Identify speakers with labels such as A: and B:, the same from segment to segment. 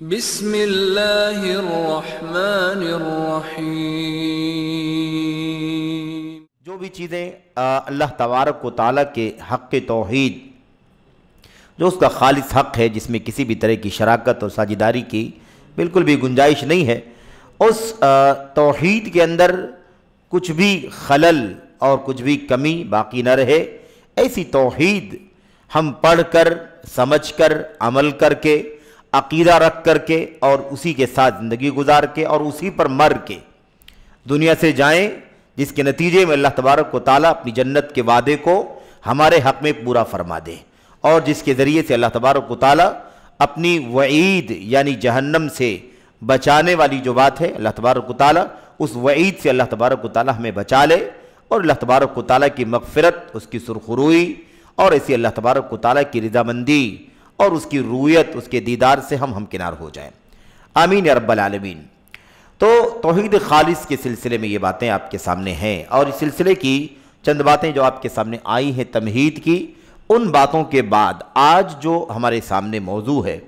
A: بسم اللہ الرحمن الرحیم۔
B: جو بھی چیزیں اللہ تبارک و تعالیٰ کے حق توحید، جو اس کا خالص حق ہے، جس میں کسی بھی طرح کی شراکت اور ساجھیداری کی بالکل بھی گنجائش نہیں ہے، اس توحید کے اندر کچھ بھی خلل اور کچھ بھی کمی باقی نہ رہے، ایسی توحید ہم پڑھ کر، سمجھ کر، عمل کر کے، عقیدہ رکھ کر کے اور اسی کے ساتھ زندگی گزار کے اور اسی پر مر کے دنیا سے جائیں، جس کے نتیجے میں اللہ تبارک و تعالیٰ اپنی جنت کے وعدے کو ہمارے حق میں پورا فرما دے، اور جس کے ذریعے سے اللہ تبارک و تعالیٰ اپنی وعید یعنی جہنم سے بچانے والی جو بات ہے، اللہ تبارک و تعالیٰ اس وعید سے اللہ تبارک و تعالیٰ ہمیں بچا لے، اور اللہ تبارک و تعالیٰ کی مغفرت، اس کی سرخروئی اور ایسی اللہ تبارک و تعالیٰ کی رضامندی اور اس کی رویت، اس کے دیدار سے ہم ہمکنار ہو جائیں، آمین یا رب العالمین۔ تو توحید خالص کے سلسلے میں یہ باتیں آپ کے سامنے ہیں، اور اس سلسلے کی چند باتیں جو آپ کے سامنے آئی ہیں تمہید کی، ان باتوں کے بعد آج جو ہمارے سامنے موضوع ہے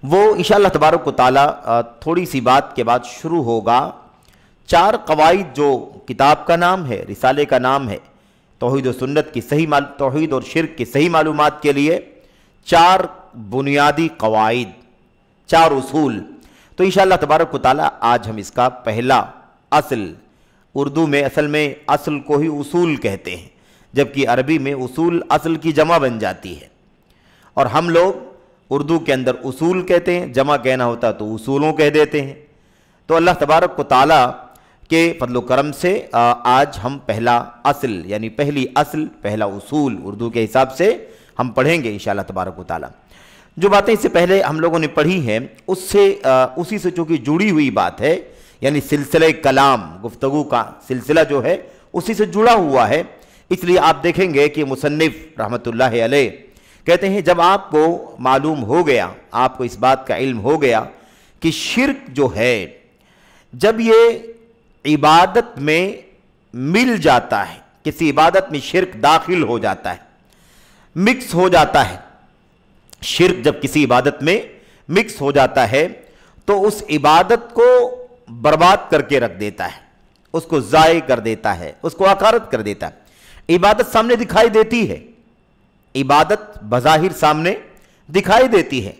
B: وہ انشاءاللہ تبارک و تعالیٰ تھوڑی سی بات کے بعد شروع ہوگا۔ 4 قواعد جو کتاب کا نام ہے، رسالے کا نام ہے، توحید و سنت کی توحید اور شرک کی صحیح معلومات کے لیے 4 بنیادی قواعد، 4 اصول۔ تو انشاءاللہ تبارک و تعالیٰ آج ہم اس کا پہلا اصل، اردو میں اصل میں اصل کو ہی اصول کہتے ہیں، جبکہ عربی میں اصول اصل کی جمع بن جاتی ہے، اور ہم لوگ اردو کے اندر اصول کہتے ہیں، جمع کہنا ہوتا تو اصولوں کہہ دیتے ہیں۔ تو اللہ تبارک و تعالیٰ کے فضل و کرم سے آج ہم پہلا اصل یعنی پہلی اصل، پہلا اصول اردو کے حساب سے ہم پڑھیں گے انشاءاللہ تبارک و تعالیٰ۔ جو باتیں اس سے پہلے ہم لوگوں نے پڑھی ہیں اسی سے چونکہ جڑی ہوئی بات ہے، یعنی سلسلہ کلام، گفتگو کا سلسلہ جو ہے اسی سے جڑا ہوا ہے، اس لیے آپ دیکھیں گے کہ مصنف رحمۃ اللہ علیہ کہتے ہیں جب آپ کو معلوم ہو گیا، آپ کو اس بات کا علم ہو گیا کہ شرک جو ہے جب یہ عبادت میں مل جاتا ہے، کسی عبادت میں شرک داخل ہو جاتا ہے، مکس ہو جاتا ہے، شرک جب کسی عبادت میں مکس ہو جاتا ہے تو اس عبادت کو برباد کر کے رکھ دیتا ہے، اس کو ضائع کر دیتا ہے، اس کو عکارت کر دیتا ہے۔ عبادت سامنے دکھائی دیتی ہے، عبادت بظاہر سامنے دکھائی دیتی ہے،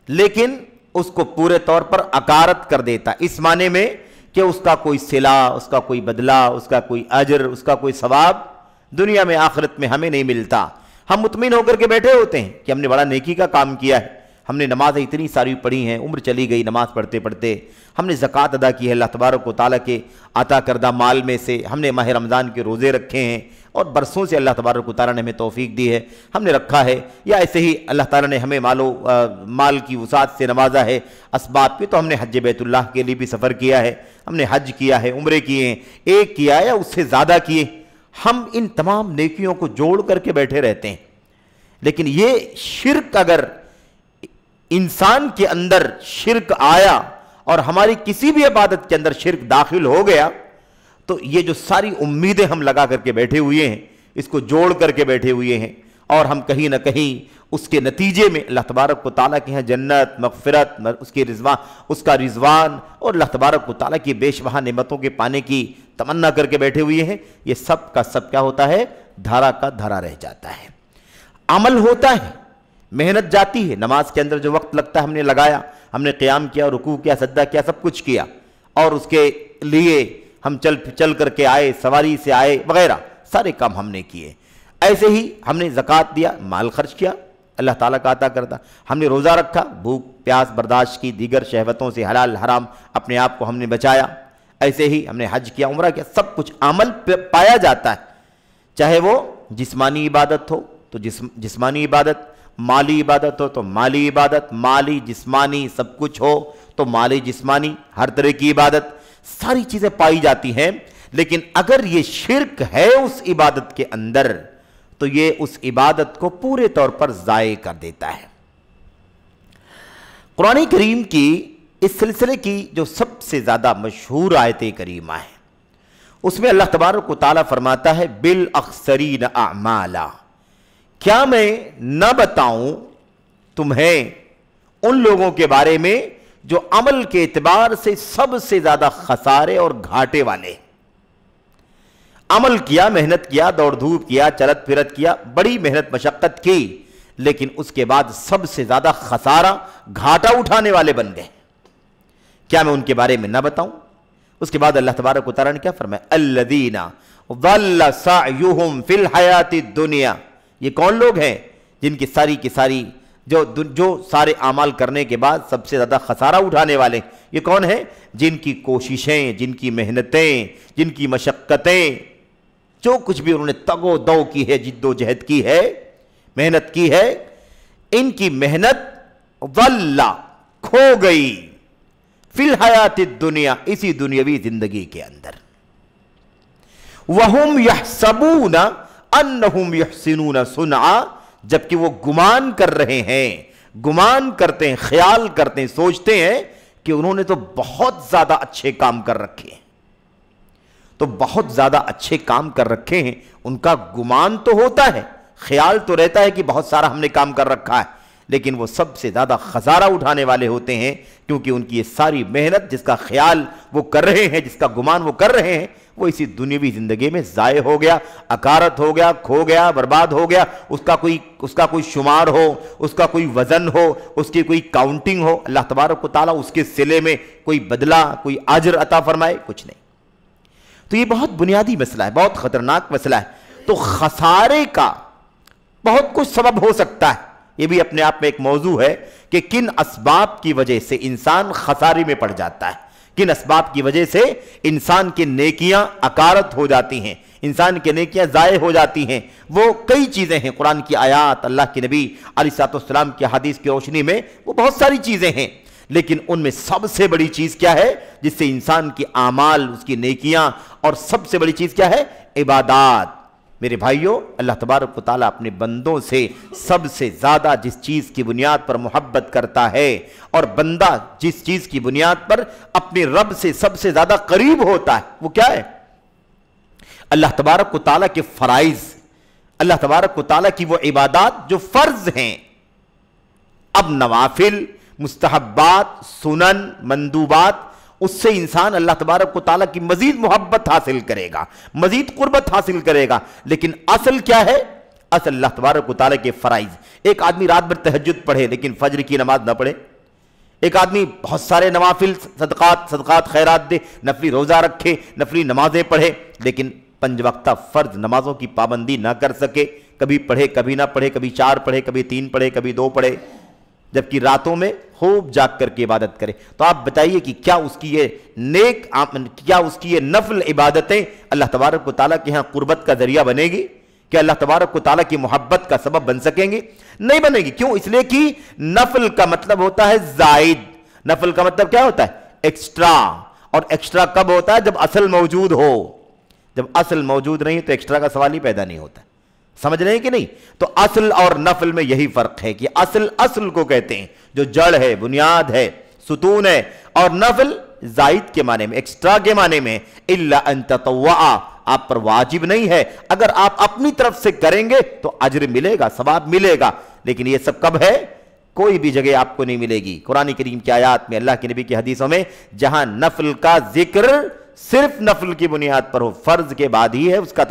B: لیکن اس کو پورے طور پر عکارت کر دیتا ہے، اس معنی میں کہ اس کا کوئی صلہ، اس کا کوئی بدلہ، اس کا کوئی اجر، اس کا کوئی ثواب دنیا میں آخرت میں ہمیں نہیں ملتا۔ ہم مطمئن ہو کر کے بیٹھے ہوتے ہیں کہ ہم نے بڑا نیکی کا کام کیا ہے، ہم نے نمازیں اتنی ساری پڑھی ہیں، عمر چلی گئی نماز پڑھتے پڑھتے، ہم نے زکوٰۃ ادا کی ہے اللہ تبارک و تعالیٰ کے عطا کردہ مال میں سے، ہم نے ماہ رمضان کے روزے رکھے ہیں، اور برسوں سے اللہ تبارک و تعالیٰ نے ہمیں توفیق دی ہے، ہم نے رکھا ہے، یا ایسے ہی اللہ تعالیٰ نے ہمیں مال کی وسعت سے نوازا ہے اسباب پہ، تو ہم نے حج بیت اللہ کے لیے بھی سفر کیا ہے، ہم نے حج کیا ہے، عمرے کیے ہیں، ایک کیا یا اس سے زیادہ کیے، ہم ان تمام نیکیوں کو جوڑ کر کے بیٹھے رہتے ہیں۔ لیکن یہ شرک اگر انسان کے اندر شرک آیا اور ہماری کسی بھی عبادت کے اندر شرک داخل ہو گیا تو یہ جو ساری امیدیں ہم لگا کر کے بیٹھے ہوئے ہیں، اس کو جوڑ کر کے بیٹھے ہوئے ہیں، اور ہم کہیں نہ کہیں اس کے نتیجے میں اللہ تبارک و تعالیٰ کے ہاں جنت، مغفرت، اس کا رضوان اور اللہ تبارک و تعالیٰ کی بے شمار نعمتوں کے پانے کی تمنا کر کے بیٹھے ہوئے ہیں، یہ سب کا سب کیا ہوتا ہے؟ دھارا کا دھارا رہ جاتا ہے۔ عمل ہوتا ہے، محنت جاتی ہے، نماز کے اندر جو وقت لگتا ہے ہم نے لگایا، ہم نے قیام کیا، رکوع کیا، سجدہ کیا، سب کچھ کیا، اور اس کے لیے ہم چل کر کے آئے، سواری سے آئے وغیرہ سارے کام ہم نے کیے۔ ایسے ہی ہم نے زکوٰۃ دیا، مال خرچ کیا اللہ تعالیٰ کا عطا کردہ، ہم نے روزہ رکھا، بھوک پیاس برداشت کی، دیگر شہوتوں سے حلال حرام اپنے آپ کو ہم نے بچایا، ایسے ہی ہم نے حج کیا، عمرہ کیا، سب کچھ عمل پایا جاتا ہے، چاہے وہ جسمانی عبادت ہو تو جسمانی عبادت، مالی عبادت ہو تو مالی عبادت، مالی جسمانی سب کچھ ہو تو مالی جسمانی ہر طرح کی عبادت، ساری چیزیں پائی جاتی ہیں۔ لیکن اگر یہ شرک ہے اس عبادت کے اندر تو یہ اس عبادت کو پورے طور پر ضائع کر دیتا ہے۔ قرآن کریم کی اس سلسلے کی جو سب سے زیادہ مشہور آیت کریمہ ہے، اس میں اللہ تبارک و تعالیٰ فرماتا ہے بالاخسرین اعمالا، کیا میں نہ بتاؤں تمہیں ان لوگوں کے بارے میں جو عمل کے اعتبار سے سب سے زیادہ خسارے اور گھاٹے والے. عمل کیا، محنت کیا، دوڑ دھوپ کیا، چلت پھرت کیا، بڑی محنت مشقت کی، لیکن اس کے بعد سب سے زیادہ خسارہ گھاٹا اٹھانے والے بن گئے. کیا میں ان کے بارے میں نہ بتاؤں؟ اس کے بعد اللہ تبارک و تعالیٰ نے کیا فرمایا؟ الذین ضل سعیہم فی الحیات الدنیا. یہ کون لوگ ہیں جن کی ساری جو سارے اعمال کرنے کے بعد سب سے زیادہ خسارہ اٹھانے والے؟ یہ کون ہیں؟ جن کی کوششیں، جن کی محنتیں، جن کی مشقتیں، جو کچھ بھی انہوں نے تگ و دو کی ہے، جد و جہد کی ہے، محنت کی ہے، ان کی محنت ضل کھو گئی فی الحیات الدنیا، اسی دنیاوی زندگی کے اندر. وَهُمْ يَحْسَبُونَ أَنَّهُمْ يُحْسِنُونَ صُنْعًا، جبکہ وہ گمان کر رہے ہیں، گمان کرتے ہیں، خیال کرتے ہیں، سوچتے ہیں کہ انہوں نے تو بہت زیادہ اچھے کام کر رکھے ہیں، تو بہت زیادہ اچھے کام کر رکھے ہیں. ان کا گمان تو ہوتا ہے، خیال تو رہتا ہے کہ بہت سارا ہم نے کام کر رکھا ہے، لیکن وہ سب سے زیادہ خسارہ اٹھانے والے ہوتے ہیں، کیونکہ ان کی یہ ساری محنت، جس کا خیال وہ کر رہے ہیں، جس کا گمان وہ کر رہے ہیں، وہ اسی دنیاوی زندگی میں ضائع ہو گیا، اکارت ہو گیا، کھو گیا، برباد ہو گیا. اس کا کوئی شمار ہو، اس کا کوئی وزن ہو، اس کی کوئی کاؤنٹنگ ہو، اللہ تبارک و تعالیٰ اس کے صلے میں کوئی بدلہ، کوئی اجر عطا فرمائے؟ کچھ نہیں. تو یہ بہت بنیادی مسئلہ ہے، بہت خطرناک مسئلہ ہے. تو خسارے کا بہت کچھ سبب ہو سکتا ہے. یہ بھی اپنے آپ میں ایک موضوع ہے کہ کن اسباب کی وجہ سے انسان خسارے میں پڑ جاتا ہے، کن اسباب کی وجہ سے انسان کی نیکیاں اکارت ہو جاتی ہیں، انسان کی نیکیاں ضائع ہو جاتی ہیں. وہ کئی چیزیں ہیں، قرآن کی آیات، اللہ کے نبی علیہ السلام کی حدیث کی روشنی میں وہ بہت ساری چیزیں ہیں، لیکن ان میں سب سے بڑی چیز کیا ہے جس سے انسان کی اعمال، اس کی نیکیاں، اور سب سے بڑی چیز کیا ہے؟ عبادات. میرے بھائیوں، اللہ تبارک و تعالیٰ اپنے بندوں سے سب سے زیادہ جس چیز کی بنیاد پر محبت کرتا ہے، اور بندہ جس چیز کی بنیاد پر اپنے رب سے سب سے زیادہ قریب ہوتا ہے، وہ کیا ہے؟ اللہ تبارک و تعالیٰ کے فرائض، اللہ تبارک و تعالیٰ کی وہ عبادات جو فرض ہیں. اب نوافل، مستحبات، سنن، مندوبات، اس سے انسان اللہ تبارک و تعالیٰ کی مزید محبت حاصل کرے گا، مزید قربت حاصل کرے گا. لیکن اصل کیا ہے؟ اصل اللہ تبارک و تعالیٰ کے فرائض. ایک آدمی رات بھر تہجد پڑھے لیکن فجر کی نماز نہ پڑھے، ایک آدمی بہت سارے نوافل، صدقات خیرات دے، نفلی روزہ رکھے، نفلی نمازیں پڑھے، لیکن 5 وقتہ فرض نمازوں کی پابندی نہ کر سکے، کبھی پڑھے کبھی نہ پڑھے، کبھی 4 پڑھے، کبھی 3 پڑھے، کبھی 2 پڑھے، جبکہ راتوں میں خوب جاگ کر کے عبادت کرے. تو آپ بتائیے کہ کیا اس کی یہ نفل عبادتیں اللہ تبارک و تعالیٰ کے ہاں قربت کا ذریعہ بنے گی؟ کیا اللہ تبارک و تعالیٰ کی محبت کا سبب بن سکیں گے؟ نہیں بنے گی. کیوں؟ اس لیے کہ نفل کا مطلب ہوتا ہے زائد. نفل کا مطلب کیا ہوتا ہے؟ ایکسٹرا. اور ایکسٹرا کب ہوتا ہے؟ جب اصل موجود ہو. جب اصل موجود نہیں تو ایکسٹرا کا سوال ہی پیدا نہیں ہوتا. سمجھ رہے ہیں کہ نہیں؟ تو اصل اور نفل میں یہی فرق ہے کہ اصل کو کہتے ہیں جو جڑ ہے، بنیاد ہے، ستون ہے، اور نفل زائد کے معنی میں، ایکسٹرا کے معنی میں. الا ان تطوعا، آپ پر واجب نہیں ہے، اگر آپ اپنی طرف سے کریں گے تو اجر ملے گا، ثواب ملے گا. لیکن یہ سب کب ہے؟ کوئی بھی جگہ آپ کو نہیں ملے گی. قرآن کریم کی آیات میں، اللہ کے نبی کی حدیثوں میں جہاں نفل کا ذکر صرف نفل کی بنیاد پر ہو، فرض کے بعد ہی ہے اس کا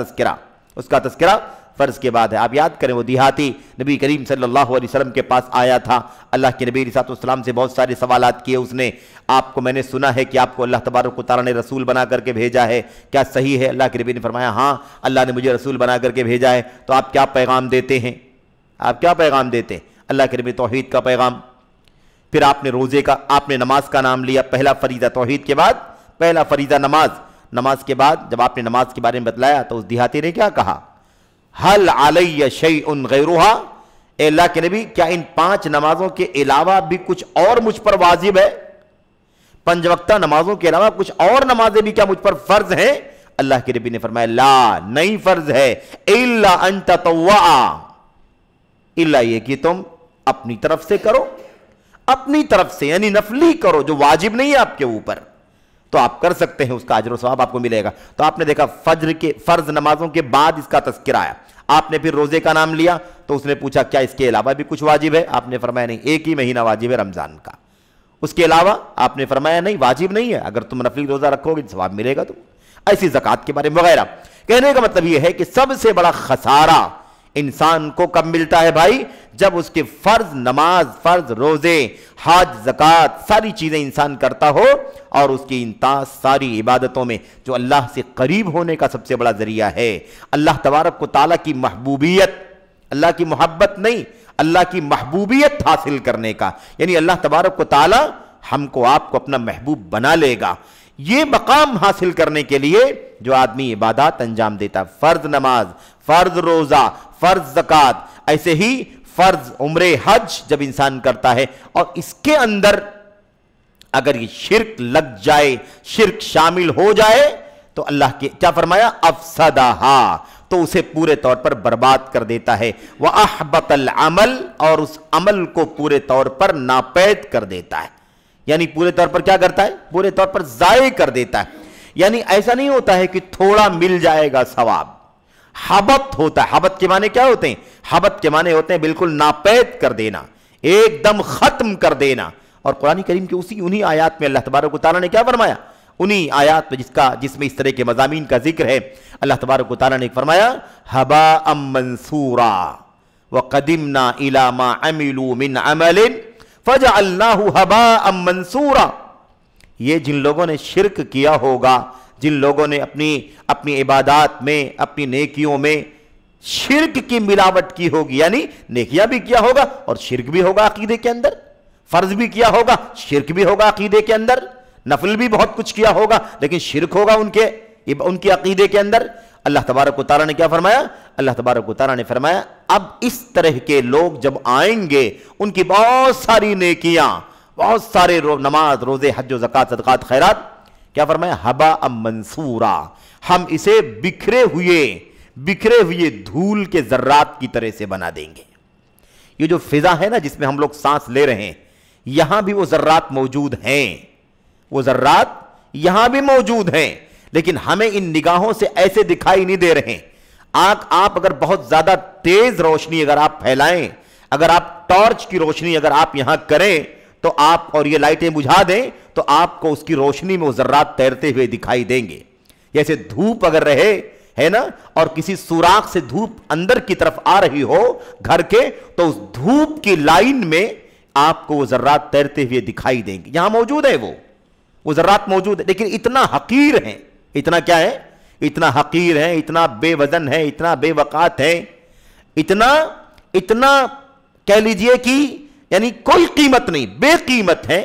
B: تذکرہ فرض کے بعد ہے. آپ یاد کریں وہ دیہاتی نبی کریم صلی اللہ علیہ وسلم کے پاس آیا تھا، اللہ کے نبی علیہ السلام سے بہت سارے سوالات کیے اس نے. آپ کو میں نے سنا ہے کہ آپ کو اللہ تبارک و تعالیٰ نے رسول بنا کر کے بھیجا ہے، کیا صحیح ہے؟ اللہ کے نبی نے فرمایا ہاں، اللہ نے مجھے رسول بنا کر کے بھیجا ہے. تو آپ کیا پیغام دیتے ہیں؟ آپ کیا پیغام دیتے ہیں؟ اللہ کے نبی توحید کا پیغام. پھر آپ نے نماز کا نام لیا. پہلا فریضہ توحید کے بعد پہلا فریضہ نماز کے بعد جب آپ نے نماز کے بارے میں بتلایا تو اس دیہاتی نے کیا کہا؟ حل علی شیء غیرہا، اے اللہ کے نبی کیا ان 5 نمازوں کے علاوہ بھی کچھ اور مجھ پر واجب ہے؟ 5 وقتہ نمازوں کے علاوہ کچھ اور نمازیں بھی کیا مجھ پر فرض ہیں؟ اللہ کے نبی نے فرمایا لا، نہیں فرض ہے. الا ان تطوعا، الا یہ کہ تم اپنی طرف سے کرو، اپنی طرف سے یعنی نفلی کرو جو واجب نہیں ہے آپ کے اوپر، تو آپ کر سکتے ہیں، اس کا اجر و ثواب آپ کو ملے گا. تو آپ نے دیکھا فجر کے فرض نمازوں کے بعد اس کا تذکرہ آیا. آپ نے پھر روزے کا نام لیا تو اس نے پوچھا کیا اس کے علاوہ بھی کچھ واجب ہے؟ آپ نے فرمایا نہیں، ایک ہی مہینہ واجب ہے رمضان کا، اس کے علاوہ آپ نے فرمایا نہیں واجب نہیں ہے، اگر تم نفلی روزہ رکھو گے ثواب ملے گا تم، ایسی زکوٰۃ کے بارے میں وغیرہ۔ کہنے کا مطلب یہ ہے کہ سب سے بڑا خسارہ انسان کو کب ملتا ہے بھائی؟ جب اس کے فرض نماز، فرض روزے، حج، زکوٰۃ ساری چیزیں انسان کرتا ہو اور اس کی ان ساری عبادتوں میں جو اللہ سے قریب ہونے کا سب سے بڑا ذریعہ ہے، اللہ تبارک و تعالیٰ کی محبوبیت، اللہ کی محبت نہیں، اللہ کی محبوبیت حاصل کرنے کا، یعنی اللہ تبارک و تعالیٰ ہم کو آپ کو اپنا محبوب بنا لے گا، یہ مقام حاصل کرنے کے لیے جو آدمی عبادات انجام دیتا ہے، فرض نماز، فرض روزہ، فرض زکوٰۃ، ایسے ہی فرض عمرے حج جب انسان کرتا ہے اور اس کے اندر اگر یہ شرک لگ جائے، شرک شامل ہو جائے تو اللہ کے کیا فرمایا؟ افسدہا، تو اسے پورے طور پر برباد کر دیتا ہے، وَأَحْبَطَ الْعَمَلِ، اور اس عمل کو پورے طور پر ناپید کر دیتا ہے، یعنی پورے طور پر کیا کرتا ہے؟ پورے طور پر ضائع کر دیتا ہے۔ یعنی ایسا نہیں ہوتا ہے کہ تھوڑا مل جائے گا ثواب، حبط ہوتا ہے۔ حبط کے معنی کیا ہوتے ہیں؟ حبط کے معنی ہوتے ہیں بالکل ناپید کر دینا، ایک دم ختم کر دینا۔ اور قرآن کریم کے انہی آیات میں اللہ تبارک و تعالیٰ نے کیا فرمایا؟ انہی آیات میں جس میں اس طرح کے مضامین کا ذکر ہے، اللہ تبارک و تعالیٰ نے فرمایا حباء منثورا وقدمنا الى ما عملوا من عمل فجعلناه حباء منثورا۔ یہ جن لوگوں نے شرک کیا ہوگا، جن لوگوں نے اپنی عبادات میں، اپنی نیکیوں میں شرک کی ملاوٹ کی ہوگی، یعنی نیکیاں بھی کیا ہوگا اور شرک بھی ہوگا عقیدے کے اندر، فرض بھی کیا ہوگا، شرک بھی ہوگا عقیدے کے اندر، نفل بھی بہت کچھ کیا ہوگا لیکن شرک ہوگا ان کے عقیدے کے اندر۔ اللہ تبارک و تعالیٰ نے کیا فرمایا؟ اللہ تبارک و تعالیٰ نے فرمایا اب اس طرح کے لوگ جب آئیں گے، ان کی بہت ساری نیکیاں، بہت سارے نماز، روزے، حج و زکوٰۃ، صدقات، خیرات، کیا فرمایا؟ حباء منثورا، ہم اسے بکھرے ہوئے دھول کے ذرات کی طرح سے بنا دیں گے۔ یہ جو فضا ہے نا جس میں ہم لوگ سانس لے رہے ہیں، یہاں بھی وہ ذرات موجود ہیں، وہ ذرات یہاں بھی موجود ہیں، لیکن ہمیں ان نگاہوں سے ایسے دکھائی نہیں دے رہے۔ آپ اگر بہت زیادہ تیز روشنی اگر آپ پھیلائیں، اگر آپ ٹارچ کی روشنی اگر آپ یہاں کریں تو آپ اور یہ لائٹیں بجھا دیں تو آپ کو اس کی روشنی میں وہ ذرات تیرتے ہوئے دکھائی دیں گے۔ جیسے دھوپ اگر رہے ہے نا اور کسی سوراخ سے دھوپ اندر کی طرف آ رہی ہو گھر کے، تو اس دھوپ کی لائن میں آپ کو وہ ذرات تیرتے ہوئے دکھائی دیں گے۔ یہاں موجود ہے وہ ذرات موجود ہے، لیکن اتنا حقیر ہیں، اتنا کیا ہے؟ اتنا حقیر ہیں، اتنا بے وزن ہے، اتنا بے وقات ہے، اتنا کہہ لیجئے کہ یعنی کوئی قیمت نہیں، بے قیمت ہے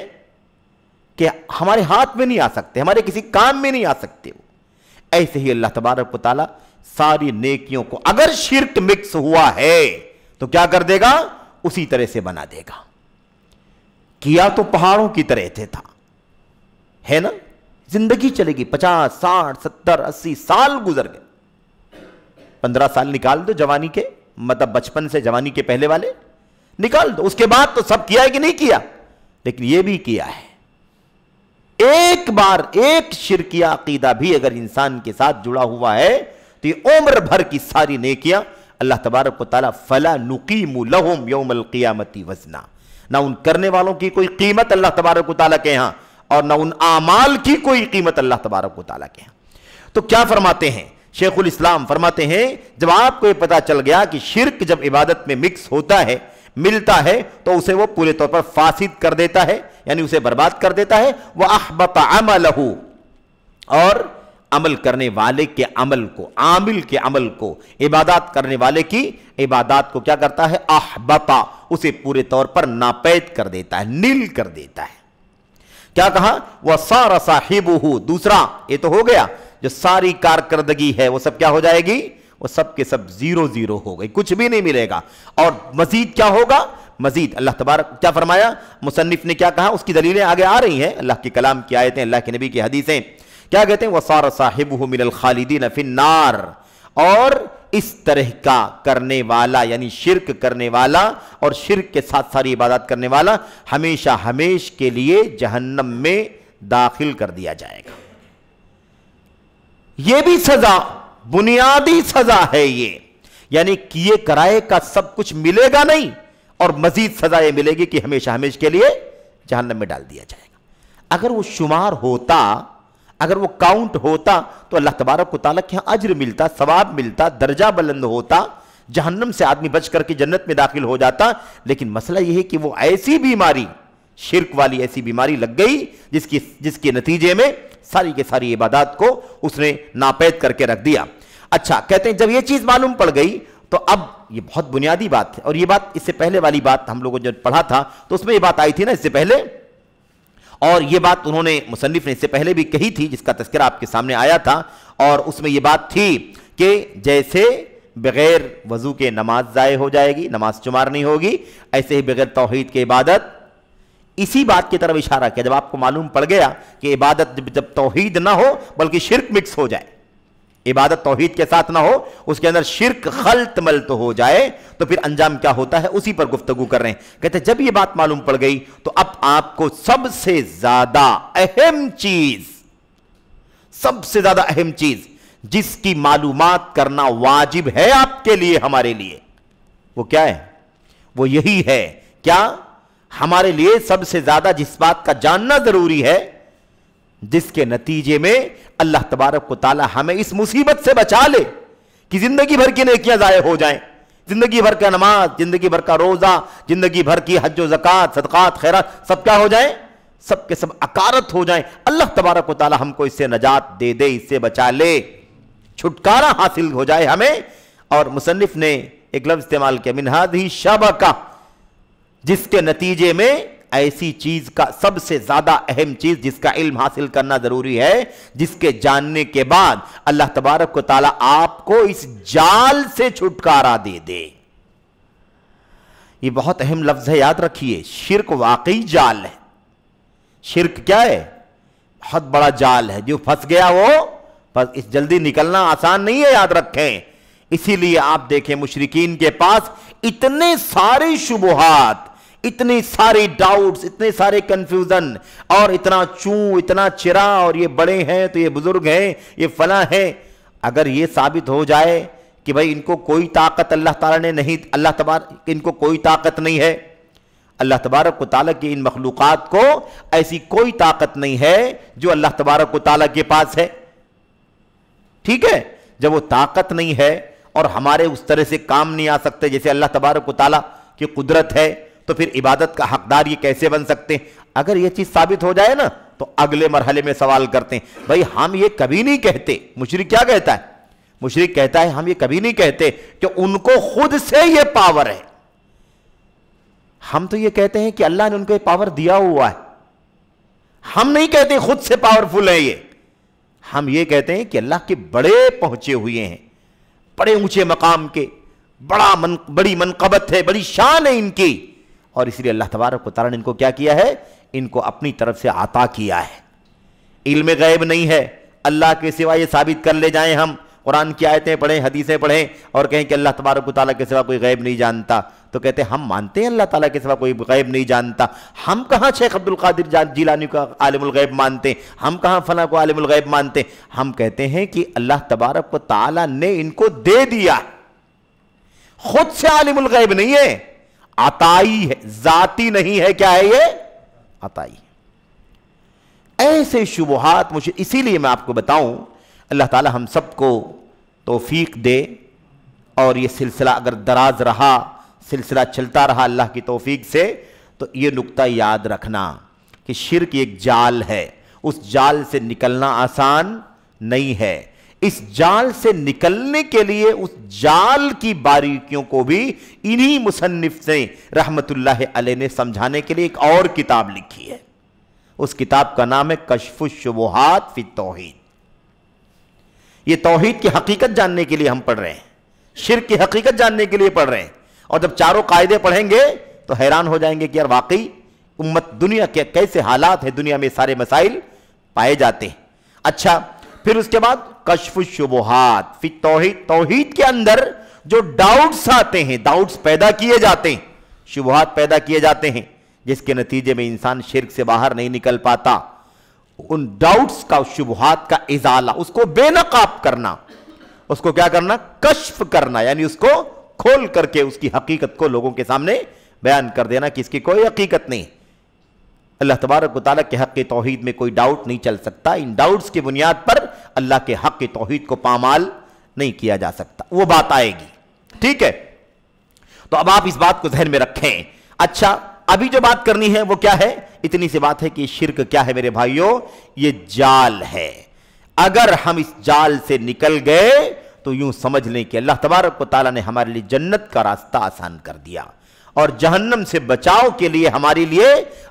B: کہ ہمارے ہاتھ میں نہیں آ سکتے، ہمارے کسی کام میں نہیں آ سکتے۔ ایسے ہی اللہ تبارک و تعالیٰ ساری نیکیوں کو اگر شرک مکس ہوا ہے تو کیا کر دے گا؟ اسی طرح سے بنا دے گا۔ کیا تو پہاڑوں کی طرح تھا، ہے نا؟ زندگی چلے گی، 50 60 70 80 سال گزر گئے، 15 سال نکال دو جوانی کے، مطلب بچپن سے جوانی کے پہلے والے نکال دو، اس کے بعد تو سب کیا ہے کہ نہیں کیا؟ لیکن یہ بھی کیا ہے۔ ایک بار ایک شرکیہ عقیدہ بھی اگر انسان کے ساتھ جڑا ہوا ہے تو یہ عمر بھر کی ساری نیکیاں اللہ تبارک و تعالیٰ فَلَا نُقِيمُ لَهُمْ يَوْمَ الْقِيَامَةِ وَزْنًا، نہ ان کرنے والوں کی کوئی قیمت اللہ تبارک و تعالیٰ کے ہاں اور نہ ان اعمال کی کوئی قیمت اللہ تبارک و تعالیٰ کے ہاں۔ تو کیا فرماتے ہیں شیخ الاسلام؟ فرماتے ہیں جب آپ کو یہ پتا چل گیا کہ شرک جب عبادت میں مکس ہوتا ہے، ملتا ہے، تو اسے وہ پورے طور پر فاسد کر دیتا ہے، یعنی اسے برباد کر دیتا ہے۔ وَأَحْبَطَ عَمَلَهُ، اور عمل کرنے والے کے عمل کو، عامل کے عمل کو، عبادات کرنے والے کی عبادات کو کیا کرتا ہے؟ احبطا، اسے پورے طور پر ناپید کر دیتا ہے، نیل کر دیتا ہے۔ کیا کہا؟ وَصَارَ صَاحِبُهُ، دوسرا یہ تو ہو گیا، جو ساری کارکردگی ہے وہ سب کیا ہو جائے گی؟ وہ سب کے سب 0 ہو گئی، کچھ بھی نہیں ملے گا۔ اور مزید کیا ہوگا؟ مزید اللہ تبارک کیا فرمایا؟ مصنف نے کیا کہا؟ اس کی دلیلیں آگے آ رہی ہیں، اللہ کے کلام کی آیتیں، اللہ کے نبی کی حدیثیں۔ کیا کہتے ہیں؟ وَصَارَ صَاحِبُهُ مِنَ الْخَالِدِينَ فِي النَّارِ، اور اس طرح کا کرنے والا یعنی شرک کرنے والا اور شرک کے ساتھ ساری عبادات کرنے والا ہمیشہ ہمیش کے لیے جہنم میں داخل کر دیا جائے گا۔ یہ بھی سزا، بنیادی سزا ہے یعنی کیے کرائے کا سب کچھ ملے گا نہیں، اور مزید سزا یہ ملے گی کہ ہمیشہ ہمیشہ کے لیے جہنم میں ڈال دیا جائے گا۔ اگر وہ شمار ہوتا، اگر وہ کاؤنٹ ہوتا تو اللہ تبارک و تعالیٰ کے یہاں اجر ملتا، ثواب ملتا، درجہ بلند ہوتا، جہنم سے آدمی بچ کر کے جنت میں داخل ہو جاتا۔ لیکن مسئلہ یہ ہے کہ وہ ایسی بیماری، شرک والی ایسی بیماری لگ گئی جس کے نتیجے میں ساری کے ساری عبادات کو اس نے ناپید کر کے رکھ دیا۔ اچھا، کہتے ہیں جب یہ چیز معلوم پڑ گئی تو اب یہ بہت بنیادی بات ہے، اور یہ بات اس سے پہلے والی بات ہم لوگوں نے جب پڑھا تھا تو اس میں یہ بات آئی تھی نا اس سے پہلے، اور یہ بات انہوں نے مصنف نے اس سے پہلے بھی کہی تھی جس کا تذکرہ آپ کے سامنے آیا تھا، اور اس میں یہ بات تھی کہ جیسے بغیر وضو کے نماز ضائع ہو جائے گی، نماز شمار نہیں ہوگی، ایسے ہی بغیر توحید کے عبادت۔ اسی بات کی طرف اشارہ کیا، جب آپ کو معلوم پڑ گیا کہ عبادت جب توحید نہ ہو بلکہ شرک مکس ہو جائے، عبادت توحید کے ساتھ نہ ہو، اس کے اندر شرک خلط ملط ہو جائے، تو پھر انجام کیا ہوتا ہے اسی پر گفتگو کر رہے ہیں۔ کہتے ہیں جب یہ بات معلوم پڑ گئی تو اب آپ کو سب سے زیادہ اہم چیز جس کی معلومات کرنا واجب ہے آپ کے لیے، ہمارے لیے، وہ کیا ہے؟ وہ یہی ہے، کیا ہمارے لیے سب سے زیادہ جس بات کا جاننا ضروری ہے، جس کے نتیجے میں اللہ تبارک و تعالی ہمیں اس مصیبت سے بچا لے کہ زندگی بھر کی نیکیاں ضائع ہو جائیں، زندگی بھر کا نماز، زندگی بھر کا روزہ، زندگی بھر کی حج و زکوٰۃ، صدقات، خیرات، سب کیا ہو جائیں؟ سب کے سب اکارت ہو جائیں۔ اللہ تبارک و تعالی ہم کو اس سے نجات دے دے، اس سے بچا لے، چھٹکارا حاصل ہو جائے ہمیں۔ اور مصنف نے ایک لفظ استعمال کیا، من ہذہ شبکہ، جس کے نتیجے میں ایسی چیز کا سب سے زیادہ اہم چیز جس کا علم حاصل کرنا ضروری ہے، جس کے جاننے کے بعد اللہ تبارک و تعالی آپ کو اس جال سے چھٹکارا دے دے۔ یہ بہت اہم لفظ ہے، یاد رکھیے، شرک واقعی جال ہے۔ شرک کیا ہے؟ بہت بڑا جال ہے، جو پھنس گیا وہ اس جلدی نکلنا آسان نہیں ہے، یاد رکھیں۔ اسی لیے آپ دیکھیں مشرکین کے پاس اتنے سارے شبہات، اتنے سارے ڈاؤٹس، اتنے سارے کنفیوژن، اور اتنا چوں، اتنا چرا، اور یہ بڑے ہیں تو یہ بزرگ ہیں، یہ فلاں ہیں۔ اگر یہ ثابت ہو جائے کہ بھائی ان کو کوئی طاقت اللہ تعالیٰ نے نہیں، اللہ تبارک ان کو کوئی طاقت نہیں ہے، اللہ تبارک و تعالیٰ کی ان مخلوقات کو ایسی کوئی طاقت نہیں ہے جو اللہ تبارک و تعالیٰ کے پاس ہے، ٹھیک ہے؟ جب وہ طاقت نہیں ہے اور ہمارے اس طرح سے کام نہیں آ سکتے جیسے اللہ تبارک و تعالیٰ کی قدرت ہے، تو پھر عبادت کا حقدار یہ کیسے بن سکتے ہیں؟ اگر یہ چیز ثابت ہو جائے نا تو اگلے مرحلے میں سوال کرتے ہیں، بھائی ہم یہ کبھی نہیں کہتے، مشرک کیا کہتا ہے؟ مشرک کہتا ہے ہم یہ کبھی نہیں کہتے کہ ان کو خود سے یہ پاور ہے، ہم تو یہ کہتے ہیں کہ اللہ نے ان کو یہ پاور دیا ہوا ہے، ہم نہیں کہتے خود سے پاورفل ہے، یہ ہم یہ کہتے ہیں کہ اللہ کے بڑے پہنچے ہوئے ہیں، بڑے اونچے مقام کے، بڑی منقبت ہے، بڑی شان ہے ان کی، اور اس لیے اللہ تبارک و تعالیٰ نے ان کو کیا کیا ہے؟ ان کو اپنی طرف سے عطا کیا ہے۔ علم غیب نہیں ہے، اللہ کے سوا یہ ثابت کر لے جائیں ہم، قرآن کی آیتیں پڑھیں، حدیثیں پڑھیں، اور کہیں کہ اللہ تبارک و تعالیٰ کے سوا کوئی غیب نہیں جانتا، تو کہتے ہیں ہم مانتے ہیں اللہ تعالیٰ کے سوا کوئی غیب نہیں جانتا، ہم کہاں شیخ عبد القادر جیلانی کو عالم الغیب مانتے ہیں، ہم کہاں فلاں کو عالم الغیب مانتے ہیں، ہم کہتے ہیں کہ اللہ تبارک و تعالیٰ نے ان کو دے دیا، خود سے عالم الغیب نہیں ہے، عطائی ہے، ذاتی نہیں ہے، کیا ہے یہ؟ عطائی۔ ایسے شبہات اسی لیے میں آپ کو بتاؤں، اللہ تعالیٰ ہم سب کو توفیق دے، اور یہ سلسلہ اگر دراز رہا، سلسلہ چلتا رہا اللہ کی توفیق سے، تو یہ نقطہ یاد رکھنا کہ شرک ایک جال ہے، اس جال سے نکلنا آسان نہیں ہے۔ اس جال سے نکلنے کے لیے اس جال کی باریکیوں کو بھی انہی مصنف سے رحمت اللہ علیہ نے سمجھانے کے لیے ایک اور کتاب لکھی ہے، اس کتاب کا نام ہے کشف الشبہات فی التوحید۔ یہ توحید کی حقیقت جاننے کے لیے ہم پڑھ رہے ہیں، شرک کی حقیقت جاننے کے لیے پڑھ رہے ہیں، اور جب چاروں قاعدے پڑھیں گے تو حیران ہو جائیں گے کہ یار واقعی امت دنیا کے کیسے حالات ہیں، دنیا میں سارے مسائل پائے جاتے ہیں۔ اچھا، پھر اس کے بعد کشف الشبہات فی التوحید، توحید کے اندر جو ڈاؤٹس آتے ہیں، ڈاؤٹس پیدا کیے جاتے ہیں، شبہات پیدا کیے جاتے ہیں، جس کے نتیجے میں انسان شرک سے باہر نہیں نکل پاتا، ان ڈاؤٹس کا، شبہات کا ازالہ، اس کو بے نقاب کرنا، اس کو کیا کرنا؟ کشف کرنا، یعنی اس کو کھول کر کے اس کی حقیقت کو لوگوں کے سامنے بیان کر دینا کہ اس کی کوئی حقیقت نہیں۔ اللہ تبارک و تعالیٰ کے حق کی توحید میں کوئی ڈاؤٹ نہیں چل سکتا، ان ڈاؤٹس کی بنیاد پر اللہ کے حق کی توحید کو پامال نہیں کیا جا سکتا، وہ بات آئے گی، ٹھیک ہے؟ تو اب آپ اس بات کو ذہن میں رکھیں۔ اچھا، ابھی جو بات کرنی ہے وہ کیا ہے؟ اتنی سی بات ہے کہ شرک کیا ہے میرے بھائیوں؟ یہ جال ہے۔ اگر ہم اس جال سے نکل گئے تو یوں سمجھ لیں کہ اللہ تبارک و تعالیٰ نے ہمارے لیے جنت کا راستہ آسان کر دیا، اور جہنم سے بچاؤ کے لیے ہمارے لیے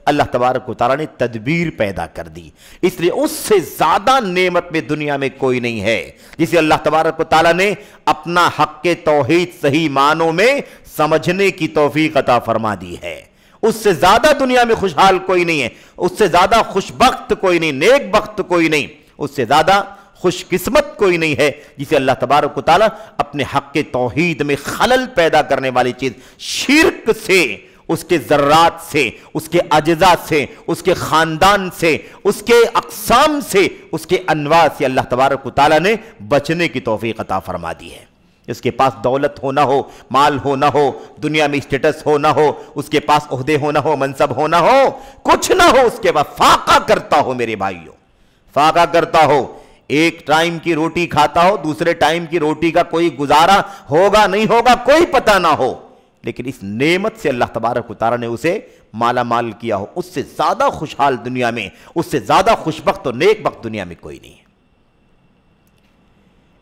B: اللہ تبارک و تعالیٰ نے تدبیر پیدا کر دی۔ اس لیے اس سے زیادہ نعمت میں دنیا میں کوئی نہیں ہے جسے اللہ تبارک و تعالیٰ نے اپنا حق توحید صحیح معنوں میں سمجھنے کی توفیق عطا فرما دی ہے۔ اس سے زیادہ دنیا میں خوشحال کوئی نہیں ہے، اس سے زیادہ خوش بخت کوئی نہیں، نیک بخت کوئی نہیں، اس سے زیادہ خوش قسمت کوئی نہیں ہے جسے اللہ تبارک و تعالیٰ اپنے حق توحید میں خلل پیدا کرنے والی چیز شرک سے، اس کے ذرات سے، اس کے اجزاء سے، اس کے خاندان سے، اس کے اقسام سے، اس کے انواع سے اللہ تبارک و تعالیٰ نے بچنے کی توفیق عطا فرما دی ہے۔ اس کے پاس دولت ہو نہ ہو، مال ہو نہ ہو، دنیا میں اسٹیٹس ہو نہ ہو، اس کے پاس عہدے ہو نہ ہو، منصب ہو نہ ہو، کچھ نہ ہو، اس کے بعد فاقہ کرتا ہو میرے بھائیوں، فاقہ کرتا ہو، ایک ٹائم کی روٹی کھاتا ہو، دوسرے ٹائم کی روٹی کا کوئی گزارا ہوگا نہیں ہوگا کوئی پتہ نہ ہو، لیکن اس نعمت سے اللہ تبارک و تعالیٰ نے اسے مالا مال کیا ہو، اس سے زیادہ خوشحال دنیا میں، اس سے زیادہ خوش بخت اور نیک بخت دنیا میں کوئی نہیں ہے۔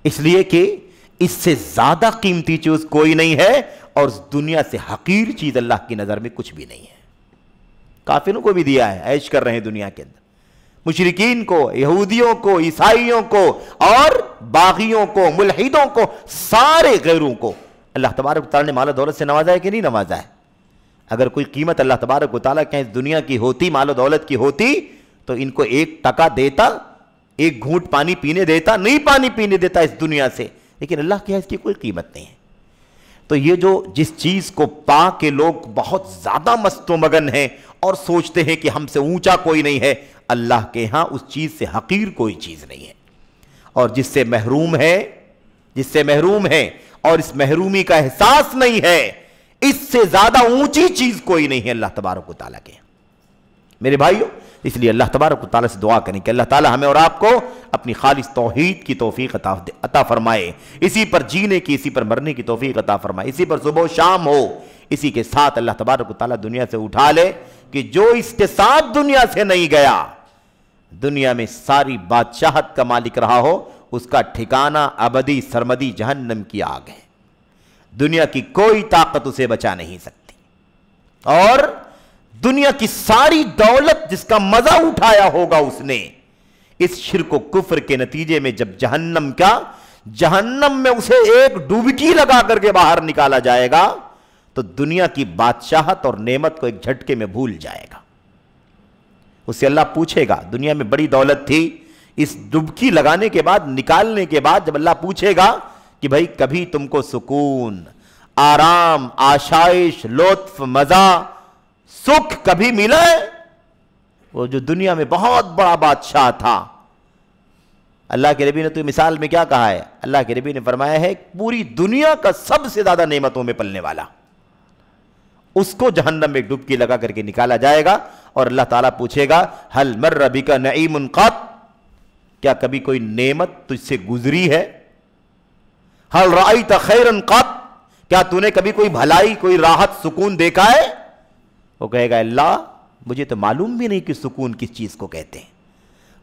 B: اس لیے کہ اس سے زیادہ قیمتی چیز کوئی نہیں ہے، اور اس دنیا سے حقیر چیز اللہ کی نظر میں کچھ بھی نہیں ہے۔ کافروں کو بھی دیا ہے، عیش کر رہے ہیں دنیا کے اندر، مشرکین کو، یہودیوں کو، عیسائیوں کو، اور باغیوں کو، ملحدوں کو، سارے غیروں کو اللہ تبارک و تعالیٰ نے مال و دولت سے نوازا ہے کہ نہیں نوازا ہے؟ اگر کوئی قیمت اللہ تبارک و تعالیٰ کے اس دنیا کی ہوتی، مال و دولت کی ہوتی، تو ان کو ایک ٹکا دیتا، ایک گھونٹ پانی پینے دیتا؟ نہیں پانی پینے دیتا اس دنیا سے، لیکن اللہ کے اس کی کوئی قیمت نہیں ہے۔ تو یہ جو جس چیز کو پا کے لوگ بہت زیادہ مست و مگن ہیں اور سوچتے ہیں کہ ہم سے اونچا کوئی نہیں ہے، اللہ کے ہاں اس چیز سے حقیر کوئی چیز نہیں ہے، اور جس سے محروم ہے اور اس محرومی کا احساس نہیں ہے، اس سے زیادہ اونچی چیز کوئی نہیں ہے اللہ تبارک و تعالیٰ کے میرے بھائیوں۔ اس لیے اللہ تبارک و تعالیٰ سے دعا کریں کہ اللہ تعالیٰ ہمیں اور آپ کو اپنی خالص توحید کی توفیق عطا فرمائے، اسی پر جینے کی، اسی پر مرنے کی توفیق عطا فرمائے، اسی پر صبح و شام ہو، اسی کے ساتھ اللہ تبارک و تعالیٰ دنیا سے اٹھا لے کہ جو اس کے ساتھ دنیا سے نہیں گیا، دنیا میں ساری بادشاہت کا مالک رہا ہو، اس کا ٹھکانہ ابدی سرمدی جہنم کی آگ ہے، دنیا کی کوئی طاقت اسے بچا نہیں سکتی، اور دنیا کی ساری دولت جس کا مزہ اٹھایا ہوگا اس نے، اس شرک و کفر کے نتیجے میں جب جہنم میں اسے ایک ڈوبکی لگا کر کے باہر نکالا جائے گا تو دنیا کی بادشاہت اور نعمت کو ایک جھٹکے میں بھول جائے گا۔ اس سے اللہ پوچھے گا، دنیا میں بڑی دولت تھی، اس ڈبکی لگانے کے بعد، نکالنے کے بعد جب اللہ پوچھے گا کہ بھائی کبھی تم کو سکون، آرام، آشائش، لطف، مزہ، سکھ کبھی ملا ہے؟ وہ جو دنیا میں بہت بڑا بادشاہ تھا، اللہ کے نبی نے تو مثال میں کیا کہا ہے؟ اللہ کے نبی نے فرمایا ہے پوری دنیا کا سب سے زیادہ نعمتوں میں پلنے والا، اس کو جہنم میں ڈبکی لگا کر کے نکالا جائے گا، اور اللہ تعالیٰ پوچھے گا ہل مر بک نعیم قط، کیا کبھی کوئی نعمت تجھ سے گزری ہے؟ ہل رأیت خیرا قط، کیا تو نے کبھی کوئی بھلائی، کوئی راحت، سکون دیکھا ہے؟ وہ کہے گا اللہ مجھے تو معلوم بھی نہیں کہ سکون کس چیز کو کہتے ہیں،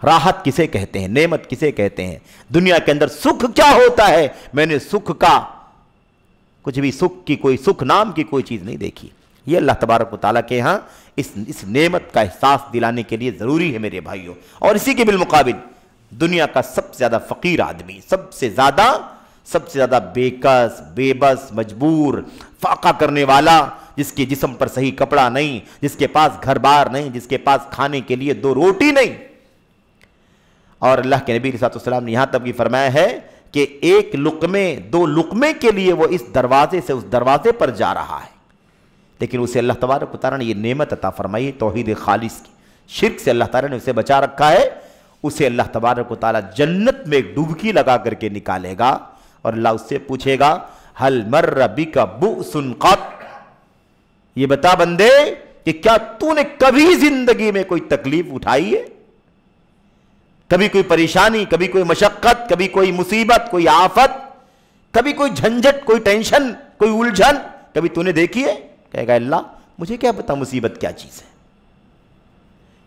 B: راحت کسے کہتے ہیں، نعمت کسے کہتے ہیں، دنیا کے اندر سکھ کیا ہوتا ہے، میں نے سکھ کا کچھ بھی، سکھ کی کوئی، سکھ نام کی کوئی چیز نہیں دیکھی۔ یہ اللہ تبارک و تعالیٰ کے ہاں اس نعمت کا احساس دلانے کے لیے ضروری ہے میرے بھائیوں۔ اور اسی کے بالمقابل دنیا کا سب سے زیادہ فقیر آدمی، سب سے زیادہ بے کس، بے بس، مجبور، فاقہ کرنے والا، جس کے جسم پر صحیح کپڑا نہیں، جس کے پاس گھر بار نہیں، جس کے پاس کھانے کے لیے 2 روٹی نہیں۔ اور اللہ کے نبی صلی اللہ علیہ وسلم نے یہاں تک بھی فرمایا ہے کہ 1 لقمے 2 لقمے کے لیے وہ اس دروازے سے اس دروازے پر جا رہا ہے، لیکن اسے اللہ تبارک و تعالیٰ نے یہ نعمت عطا فرمائی توحید خالص کی، شرک سے اللہ تعالیٰ نے اسے بچا رکھا ہے، اسے اللہ تبارک و تعالیٰ جنت میں ایک ڈبکی لگا کر کے نکالے گا، اور اللہ اس سے پوچھے گا ہل مر بک بؤسن قط، یہ بتا بندے کہ کیا تو نے کبھی زندگی میں کوئی تکلیف اٹھائی ہے؟ کبھی کوئی پریشانی، کبھی کوئی مشقت، کبھی کوئی مصیبت، کوئی آفت، کبھی کوئی جھنجھٹ، کوئی ٹینشن، کوئی الجھن کبھی تو نے دیکھی ہے؟ کہے گا اللہ مجھے کیا پتا مصیبت کیا چیز ہے۔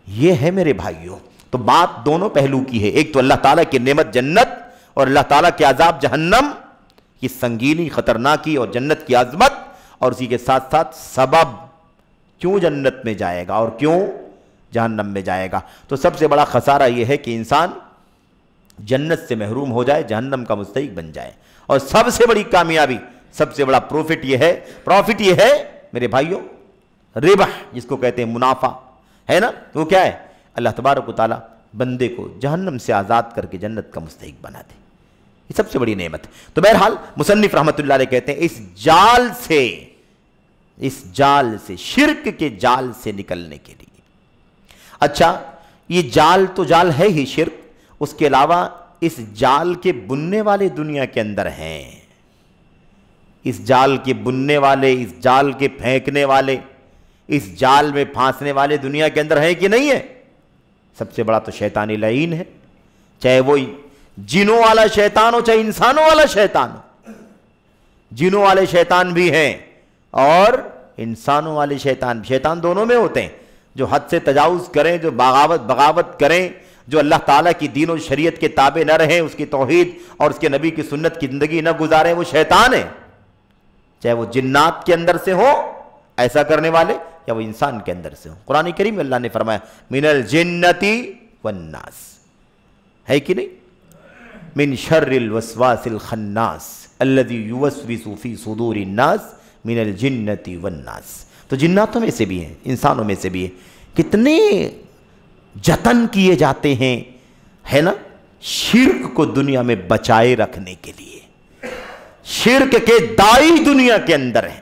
B: یہ ہے میرے بھائیوں، تو بات دونوں پہلو کی ہے، ایک تو اللہ تعالیٰ کی نعمت جنت اور اللہ تعالیٰ کے عذاب جہنم کی سنگینی خطرناکی اور جنت کی عظمت، اور اسی کے ساتھ ساتھ سبب کیوں جنت میں جائے گا اور کیوں جہنم میں جائے گا۔ تو سب سے بڑا خسارہ یہ ہے کہ انسان جنت سے محروم ہو جائے، جہنم کا مستحق بن جائے، اور سب سے بڑی کامیابی، سب سے بڑا پروفٹ یہ ہے میرے بھائیوں، ربح جس کو کہتے ہیں منافع ہے نا، وہ کیا ہے؟ اللہ تبارک و تعالیٰ بندے کو جہنم سے آزاد کر کے جنت کا مستحق بنا دے، یہ سب سے بڑی نعمت ہے۔ تو بہرحال مصنف رحمۃ اللہ علیہ کہتے ہیں اس جال سے شرک کے جال سے نکلنے کے لیے، اچھا یہ جال تو جال ہے ہی شرک، اس کے علاوہ اس جال کے بننے والے دنیا کے اندر ہیں، اس جال کے بننے والے، اس جال کے پھینکنے والے، اس جال میں پھانسنے والے دنیا کے اندر ہیں کہ نہیں ہے؟ سب سے بڑا تو شیطان لعین ہے، چاہے وہ جنوں والا شیطان ہو چاہے انسانوں والا شیطان ہو، جنوں والے شیطان بھی ہیں اور انسانوں والے شیطان دونوں میں ہوتے ہیں، جو حد سے تجاوز کریں، جو بغاوت کریں، جو اللہ تعالیٰ کی دین و شریعت کے تابع نہ رہیں، اس کی توحید اور اس کے نبی کی سنت کی زندگی نہ گزاریں، وہ شیطان ہیں، چاہے وہ جنات کے اندر سے ہو ایسا کرنے والے یا وہ انسان کے اندر سے ہو۔ قرآن کریم میں اللہ نے فرمایا من الجنتی والناس، ہے کہ نہیں؟ من شر الوسواس الخناس الذی یوسوس فی صدور الناس من الجنتی والناس۔ تو جناتوں میں سے بھی ہیں، انسانوں میں سے بھی ہیں، کتنے جتن کیے جاتے ہیں ہے نا شرک کو دنیا میں بچائے رکھنے کے لیے، شرک کے دائی دنیا کے اندر ہیں،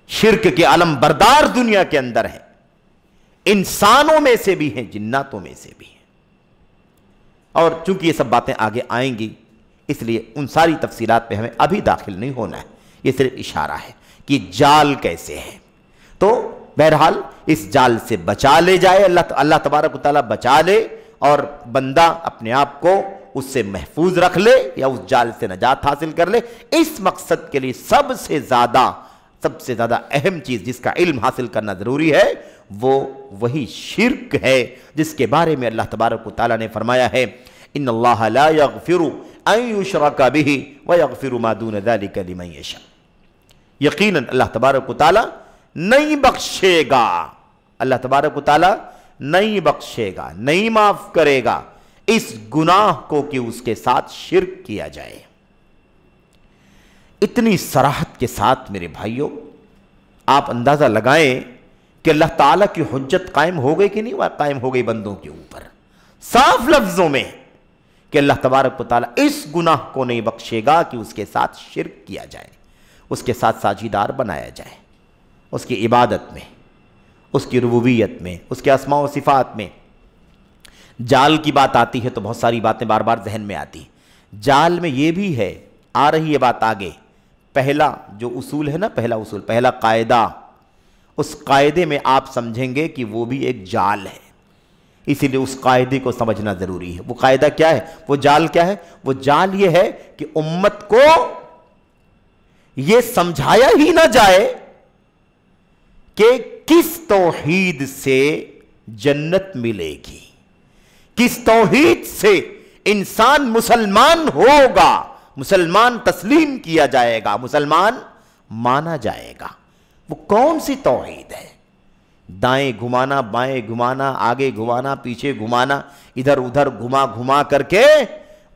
B: شرک کے علم بردار دنیا کے اندر ہیں، انسانوں میں سے بھی ہیں، جناتوں میں سے بھی ہیں۔ اور چونکہ یہ سب باتیں آگے آئیں گی اس لیے ان ساری تفصیلات پہ ہمیں ابھی داخل نہیں ہونا ہے، یہ صرف اشارہ ہے کہ جال کیسے ہے۔ تو بہرحال اس جال سے بچا لے جائے اللہ تبارک و تعالیٰ بچا لے، اور بندہ اپنے آپ کو اس سے محفوظ رکھ لے یا اس جال سے نجات حاصل کر لے، اس مقصد کے لیے سب سے زیادہ اہم چیز جس کا علم حاصل کرنا ضروری ہے وہ وہی شرک ہے، جس کے بارے میں اللہ تبارک و تعالیٰ نے فرمایا ہے ان اللہ لا یغفر ان یشرک بہ ویغفر ما دون ذلک لمن یشاء، یقیناً اللہ تبارک و تعالیٰ نہیں بخشے گا، اللہ تبارک و تعالیٰ نہیں بخشے گا، نہیں معاف کرے گا اس گناہ کو کہ اس کے ساتھ شرک کیا جائے۔ اتنی صراحت کے ساتھ میرے بھائیوں آپ اندازہ لگائیں کہ اللہ تعالیٰ کی حجت قائم ہو گئی کہ نہیں قائم ہو گئی بندوں کے اوپر، صاف لفظوں میں کہ اللہ تبارک و تعالیٰ اس گناہ کو نہیں بخشے گا کہ اس کے ساتھ شرک کیا جائے، اس کے ساتھ ساجیدار بنایا جائے، اس کی عبادت میں، اس کی ربوبیت میں، اس کے اسماء و صفات میں۔ جال کی بات آتی ہے تو بہت ساری باتیں بار بار ذہن میں آتی ہیں، جال میں یہ بھی ہے، آ رہی ہے بات آگے، پہلا جو اصول ہے نا، پہلا قاعدہ، اس قاعدے میں آپ سمجھیں گے کہ وہ بھی ایک جال ہے، اسی لیے اس قاعدے کو سمجھنا ضروری ہے۔ وہ قاعدہ کیا ہے؟ وہ جال کیا ہے؟ وہ جال یہ ہے کہ امت کو یہ سمجھایا ہی نہ جائے کہ کس توحید سے جنت ملے گی، کس توحید سے انسان مسلمان ہوگا، مسلمان تسلیم کیا جائے گا، مسلمان مانا جائے گا۔ وہ کون سی توحید ہے؟ دائیں گھمانا، بائیں گھمانا، آگے گھمانا، پیچھے گھمانا، ادھر ادھر گھما کر کے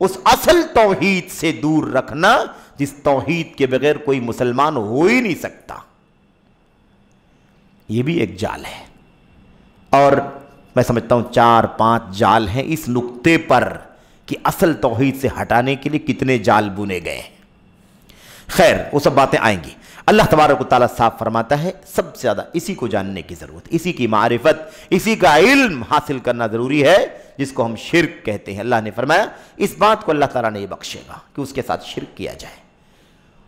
B: اس اصل توحید سے دور رکھنا جس توحید کے بغیر کوئی مسلمان ہو ہی نہیں سکتا، یہ بھی ایک جال ہے۔ اور میں سمجھتا ہوں 4-5 جال ہیں اس نقطے پر کہ اصل توحید سے ہٹانے کے لیے کتنے جال بنے گئے ہیں۔ خیر وہ سب باتیں آئیں گی۔ اللہ تبارک و تعالیٰ صاف فرماتا ہے سب سے زیادہ اسی کو جاننے کی ضرورت، اسی کی معرفت، اسی کا علم حاصل کرنا ضروری ہے جس کو ہم شرک کہتے ہیں۔ اللہ نے فرمایا اس بات کو اللہ تعالیٰ نہیں بخشے گا کہ اس کے ساتھ شرک کیا جائے،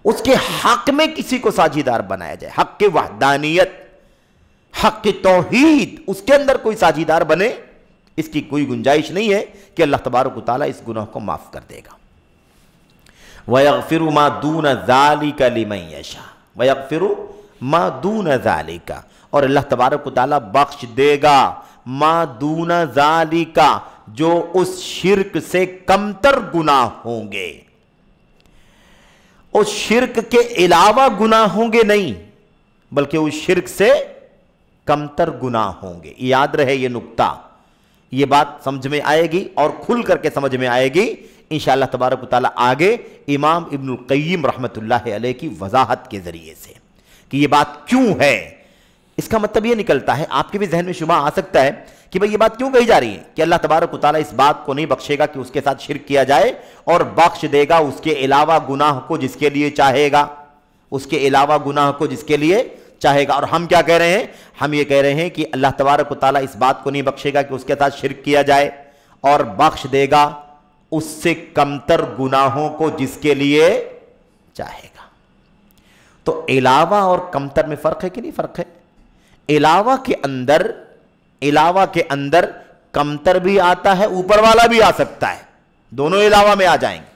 B: اس کے حق میں کسی کو ساجیدار بنایا جائے۔ حق کی وحدانیت، حق کی توحید، اس کے اندر کوئی ساجیدار بنے، اس کی کوئی گنجائش نہیں ہے کہ اللہ تبارک و تعالیٰ اس گناہ کو معاف کر دے گا۔ وَيَغْفِرُ مَا دُونَ ذَلِكَ لِمَنْ يَشَاءُ وَيَغْفِرُ مَا دُونَ ذَلِكَ، اور اللہ تبارک و تعالیٰ بخش دے گا ما دون ذالک، جو اس شرک سے کمتر گناہ ہوں گے۔ اس شرک کے علاوہ گناہ ہوں گے نہیں، بلکہ اس شرک سے کمتر گناہ ہوں گے۔ یاد رہے یہ نقطہ، یہ بات سمجھ میں آئے گی اور کھل کر کے سمجھ میں آئے گی انشاءاللہ تبارک و تعالیٰ آگے امام ابن القیم رحمۃ اللہ علیہ کی وضاحت کے ذریعے سے کہ یہ بات کیوں ہے۔ اس کا مطلب یہ نکلتا ہے، آپ کے بھی ذہن میں شبہ آ سکتا ہے کہ بھئی یہ بات کیوں کہی جا رہی ہے کہ اللہ تبارک و تعالیٰ اس بات کو نہیں بخشے گا کہ اس کے ساتھ شرک کیا جائے، اور بخش دے گا اس کے علاوہ گناہ کو جس کے لیے چاہے گا، اس کے علاوہ گناہ کو جس کے لیے چاہے گا۔ اور ہم کیا کہہ رہے ہیں؟ ہم یہ کہہ رہے ہیں کہ اللہ تبارک و تعالیٰ اس بات کو نہیں بخشے گا کہ اس کے ساتھ شرک کیا جائے، اور بخش دے گا اس سے کمتر گناہوں کو جس کے لیے چاہے گا۔ تو علاوہ اور کمتر میں فرق ہے کہ نہیں فرق ہے؟ علاوہ کے اندر کمتر بھی آتا ہے، اوپر والا بھی آ سکتا ہے، دونوں علاوہ میں آ جائیں گے،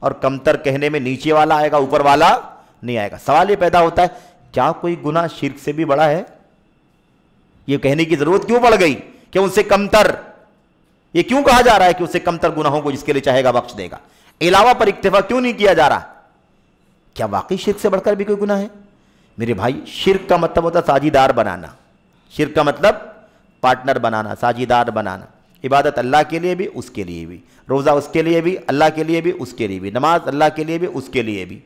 B: اور کمتر کہنے میں نیچے والا آئے گا، اوپر والا نہیں آئے گا۔ سوال یہ پیدا ہوتا ہے کیا کوئی گناہ شرک سے بھی بڑا ہے؟ یہ کہنے کی ضرورت کیوں پڑ گئی کہ ان سے کمتر؟ یہ کیوں کہا جا رہا ہے کہ اس سے کمتر گناہوں کو جس کے لیے چاہے گا بخش دے گا؟ علاوہ پر اکتفا کیوں نہیں کیا جا رہا؟ کیا واقعی شرک سے بڑھ کر بھی کوئی گناہ ہے؟ میرے بھائی، شرک کا مطلب ہوتا ہے ساجیدار بنانا، شرک کا مطلب پارٹنر بنانا، ساجیدار بنانا۔ عبادت اللہ کے لیے بھی، اس کے لیے بھی، روزہ اس کے لیے بھی، اللہ کے لیے بھی، اس کے لیے بھی، نماز اللہ کے لیے بھی، اس کے لیے بھی،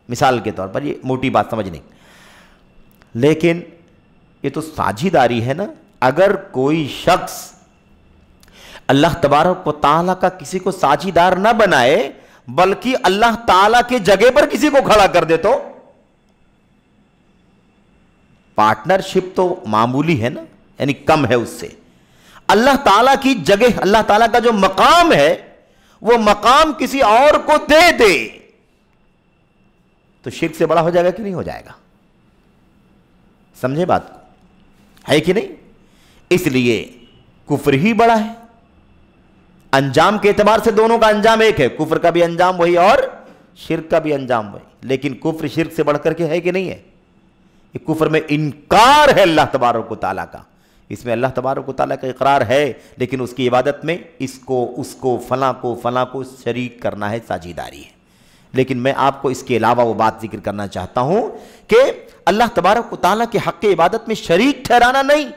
B: مثال کے طور پر، یہ موٹی بات سمجھنے۔ لیکن یہ تو ساجیداری ہے نا۔ اگر کوئی شخص اللہ تبارک و تعالیٰ کا کسی کو ساجیدار نہ بنائے بلکہ اللہ تعالیٰ کے جگہ پر کسی کو کھڑا کر دے، تو پارٹنرشپ تو معمولی ہے نا، یعنی کم ہے اس سے۔ اللہ تعالیٰ کی جگہ، اللہ تعالیٰ کا جو مقام ہے وہ مقام کسی اور کو دے دے تو شرک سے بڑا ہو جائے گا کہ نہیں ہو جائے گا؟ سمجھے بات کو؟ ہے کہ نہیں؟ اس لیے کفر ہی بڑا ہے۔ انجام کے اعتبار سے دونوں کا انجام ایک ہے، کفر کا بھی انجام وہی اور شرک کا بھی انجام وہی، لیکن کفر شرک سے بڑھ کر کے ہے کہ نہیں ہے؟ یہ کفر میں انکار ہے اللہ تبارک و تعالیٰ کا، اس میں اللہ تبارک و تعالیٰ کا اقرار ہے، لیکن اس کی عبادت میں اس کو فلاں کو شریک کرنا ہے، ساجیداری ہے۔ لیکن میں آپ کو اس کے علاوہ وہ بات ذکر کرنا چاہتا ہوں کہ اللہ تبارک و تعالیٰ کے حق عبادت میں شریک ٹھہرانا نہیں،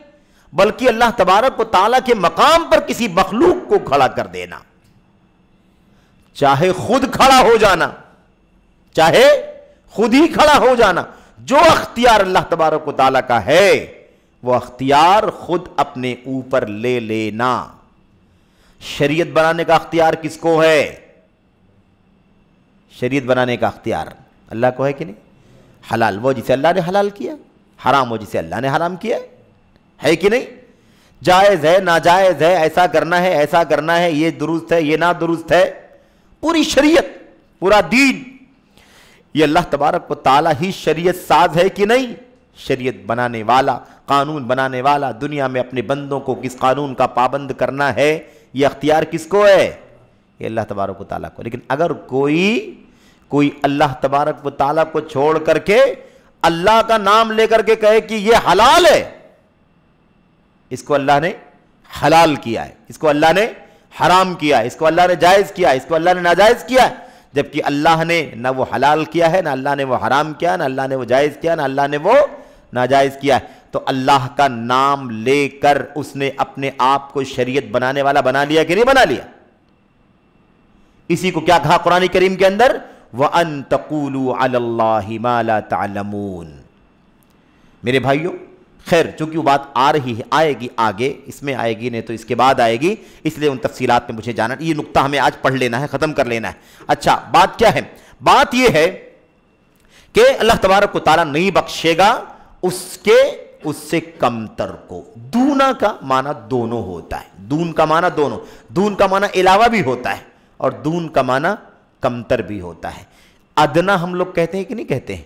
B: بلکہ اللہ تبارک و تعالیٰ کے مقام پر کسی مخلوق کو کھڑا کر دینا، چاہے خود کھڑا ہو جانا، چاہے خود ہی کھڑا ہو جانا۔ جو اختیار اللہ تبارک و تعالیٰ کا ہے وہ اختیار خود اپنے اوپر لے لینا۔ شریعت بنانے کا اختیار کس کو ہے؟ شریعت بنانے کا اختیار اللہ کو ہے کہ نہیں؟ حلال وہ جسے اللہ نے حلال کیا، حرام وہ جسے اللہ نے حرام کیا، ہے کہ نہیں؟ جائز ہے، ناجائز ہے، ایسا کرنا ہے، ایسا کرنا ہے، یہ درست ہے، یہ نہ درست ہے، پوری شریعت، پورا دین یہ اللہ تبارک و تعالیٰ ہی شریعت ساز ہے کہ نہیں؟ شریعت بنانے والا، قانون بنانے والا، دنیا میں اپنے بندوں کو کس قانون کا پابند کرنا ہے یہ اختیار کس کو ہے؟ یہ اللہ تبارک و تعالیٰ کو۔ لیکن اگر کوئی اللہ تبارک و تعالیٰ کو چھوڑ کر کے اللہ کا نام لے کر کے کہے کہ یہ حلال ہے، اس کو اللہ نے حلال کیا ہے، اس کو اللہ نے حرام کیا ہے، اس کو اللہ نے جائز کیا ہے، اس کو اللہ نے ناجائز کیا ہے، جبکہ اللہ نے نہ وہ حلال کیا ہے، نہ اللہ نے وہ حرام کیا، نہ اللہ نے وہ جائز کیا، نہ اللہ نے وہ ناجائز کیا ہے، تو اللہ کا نام لے کر اس نے اپنے آپ کو شریعت بنانے والا بنا لیا کہ نہیں بنا لیا؟ اسی کو کیا کہا قرآن کریم کے اندر؟ وَأَن تَقُولُوا عَلَى اللَّهِ مَا لَا تَعْلَمُونَ۔ میرے بھائیوں، خیر چونکہ وہ بات آئے گی آگے، اس میں آئے گی نہیں تو اس کے بعد آئے گی، اس لیے ان تفصیلات میں مجھے جانا، یہ نقطہ ہمیں آج پڑھ لینا ہے، ختم کر لینا ہے۔ اچھا، بات کیا ہے؟ بات یہ ہے کہ اللہ تبارک و تعالیٰ نہیں بخشے گا اس سے کمتر کو۔ دونا کا معنی دونوں ہوتا ہے، دون کا معنی دونوں، دون کا معنی علاوہ بھی ہوتا ہے اور دون کا معنی کمتر بھی ہوتا ہے۔ ادنا ہم لوگ کہتے ہیں کہ نہیں کہتے ہیں؟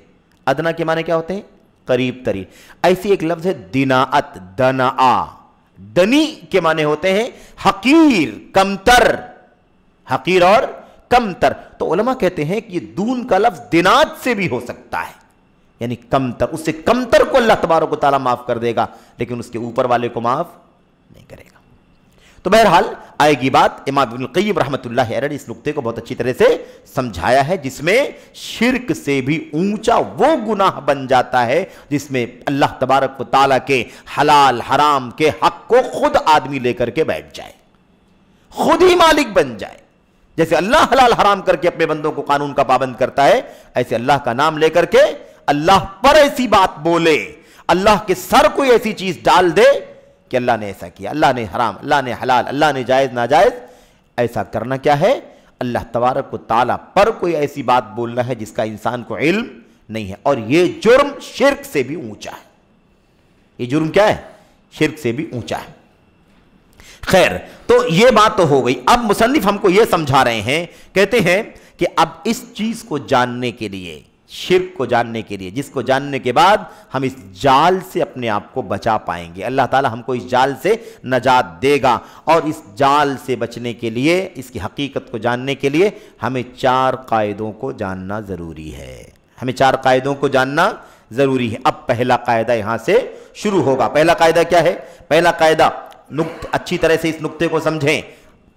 B: ادنا کے معنی کیا ہوتے ہیں؟ قریب ترین۔ ایسی ایک لفظ ہے دناعت، دناآ، دنی کے معنی ہوتے ہیں حقیر، کمتر، حقیر اور کمتر۔ تو علماء کہتے ہیں کہ یہ دون کا لفظ دناعت سے بھی ہو سکتا ہے، یعنی کمتر، اس سے کمتر کو اللہ تبارک و تعالیٰ معاف کر دے گا لیکن اس کے اوپر والے کو معاف نہیں کرے گا۔ تو بہرحال آئے گی بات، امام ابن القیم رحمۃ اللہ علیہ نے اس نقطے کو بہت اچھی طرح سے سمجھایا ہے، جس میں شرک سے بھی اونچا وہ گناہ بن جاتا ہے جس میں اللہ تبارک و تعالیٰ کے حلال حرام کے حق کو خود آدمی لے کر کے بیٹھ جائے، خود ہی مالک بن جائے۔ جیسے اللہ حلال حرام کر کے اپنے بندوں کو قانون کا پابند کرتا ہے، ایسے اللہ کا نام لے کر کے اللہ پر ایسی بات بولے، اللہ کے سر کوئی ایسی چیز ڈال دے کہ اللہ نے ایسا کیا، اللہ نے حرام، اللہ نے حلال، اللہ نے جائز ناجائز۔ ایسا کرنا کیا ہے؟ اللہ تبارک و تعالیٰ پر کوئی ایسی بات بولنا ہے جس کا انسان کو علم نہیں ہے، اور یہ جرم شرک سے بھی اونچا ہے۔ یہ جرم کیا ہے؟ شرک سے بھی اونچا ہے۔ خیر، تو یہ بات تو ہو گئی۔ اب مصنف ہم کو یہ سمجھا رہے ہیں، کہتے ہیں کہ اب اس چیز کو جاننے کے لیے، شرک کو جاننے کے لیے، جس کو جاننے کے بعد ہم اس جال سے اپنے آپ کو بچا پائیں گے، اللہ تعالی ہم کو اس جال سے نجات دے گا، اور اس جال سے بچنے کے لیے، اس کی حقیقت کو جاننے کے لیے ہمیں 4 قاعدوں کو جاننا ضروری ہے۔ ہمیں 4 قاعدوں کو جاننا ضروری ہے۔ اب پہلا قاعدہ یہاں سے شروع ہوگا۔ پہلا قاعدہ کیا ہے؟ پہلا قاعدہ، اچھی طرح سے اس نقطے کو سمجھیں۔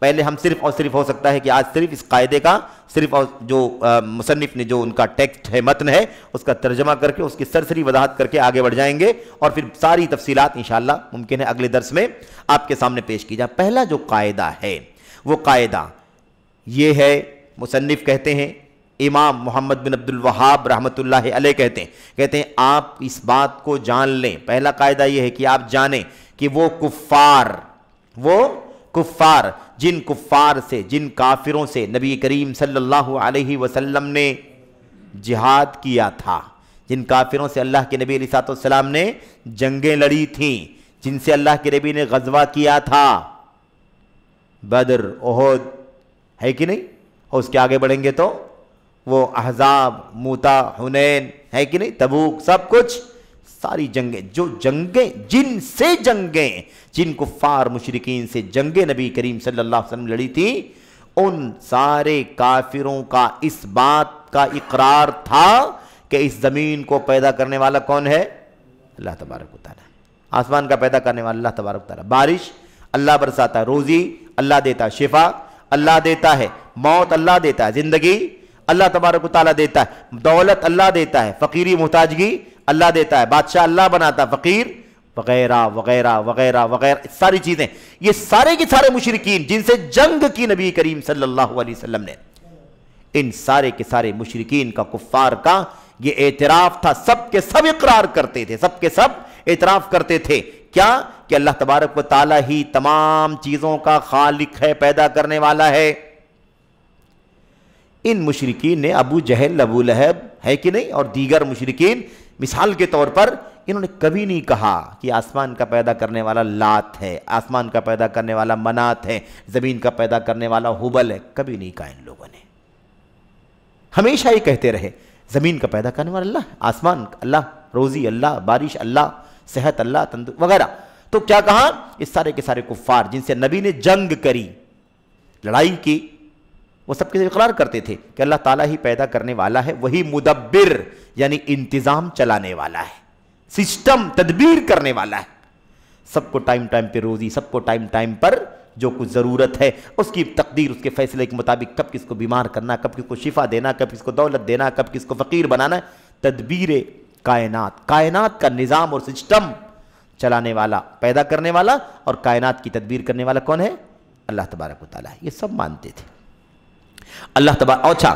B: پہلے ہم صرف اور صرف، ہو سکتا ہے کہ آج صرف اس قاعدے کا صرف اور جو مصنف نے جو ان کا ٹیکسٹ ہے، متن ہے، اس کا ترجمہ کر کے اس کی سرسری وضاحت کر کے آگے بڑھ جائیں گے، اور پھر ساری تفصیلات انشاءاللہ ممکن ہے اگلے درس میں آپ کے سامنے پیش کی جائے۔ پہلا جو قاعدہ ہے وہ قاعدہ یہ ہے، مصنف کہتے ہیں، امام محمد بن عبد الوہاب رحمۃ اللہ علیہ کہتے ہیں آپ اس بات کو جان لیں۔ پہلا قاعدہ یہ ہے کہ آپ جانیں کہ وہ کفار جن کفار سے، جن کافروں سے نبی کریم صلی اللہ علیہ وسلم نے جہاد کیا تھا، جن کافروں سے اللہ کے نبی علیہ الصلوۃ والسلام نے جنگیں لڑی تھیں، جن سے اللہ کے نبی نے غزوہ کیا تھا، بدر، احد، ہے کہ نہیں؟ اور اس کے آگے بڑھیں گے تو وہ احزاب، موتا، حنین، ہے کہ نہیں، تبوک، سب کچھ، ساری جنگیں، جو جنگیں، جن سے جنگیں، جن کفار مشرکین سے جنگیں نبی کریم صلی اللہ علیہ وسلم لڑی تھی، ان سارے کافروں کا اس بات کا اقرار تھا کہ اس زمین کو پیدا کرنے والا کون ہے؟ اللہ تبارک و تعالیٰ۔ آسمان کا پیدا کرنے والا اللہ تبارک و تعالیٰ، بارش اللہ برساتا ہے، روزی اللہ دیتا ہے، شفا اللہ دیتا ہے، موت اللہ دیتا ہے، زندگی اللہ تبارک و تعالیٰ دیتا ہے، دولت اللہ دیتا ہے، فقیری محتاجگی اللہ دیتا ہے، بادشاہ اللہ بناتا ہے، فقیر، وغیرہ وغیرہ وغیرہ وغیرہ، ساری چیزیں، یہ سارے کے سارے مشرکین جن سے جنگ کی نبی کریم صلی اللہ علیہ وسلم نے، ان سارے کے سارے مشرکین کا، کفار کا یہ اعتراف تھا، سب کے سب اقرار کرتے تھے، سب کے سب اعتراف کرتے تھے، کیا؟ کہ اللہ تبارک و تعالیٰ ہی تمام چیزوں کا خالق ہے، پیدا کرنے والا ہے۔ ان مشرکین نے ابو جہل، ابو لہب، ہے کہ نہیں، اور دیگر مشرکین، مثال کے طور پر انہوں نے کبھی نہیں کہا کہ آسمان کا پیدا کرنے والا لات ہے، آسمان کا پیدا کرنے والا منات ہے، زمین کا پیدا کرنے والا ہبل ہے، کبھی نہیں کہا ان لوگوں نے۔ ہمیشہ یہ کہتے رہے زمین کا پیدا کرنے والا اللہ، آسمان اللہ، روزی اللہ، بارش اللہ، صحت اللہ، تندرست وغیرہ۔ تو کیا کہا؟ اس سارے کے سارے کفار جن سے نبی نے جنگ کری، لڑائی کی، وہ سب کے اقرار کرتے تھے کہ اللہ تعالیٰ ہی پیدا کرنے والا ہے، وہی مدبر یعنی انتظام چلانے والا ہے، سسٹم تدبیر کرنے والا ہے، سب کو ٹائم ٹائم پہ روزی، سب کو ٹائم ٹائم پر جو کچھ ضرورت ہے اس کی تقدیر، اس کے فیصلے کے مطابق کب کس کو بیمار کرنا، کب کس کو شفا دینا، کب کس کو دولت دینا، کب کس کو فقیر بنانا، تدبیر کائنات، کائنات کا نظام اور سسٹم چلانے والا، پیدا کرنے والا اور کائنات کی تدبیر کرنے والا کون ہے؟ اللہ تبارک و تعالیٰ ہے۔ یہ سب مانتے تھے اللہ تبارک۔ اچھا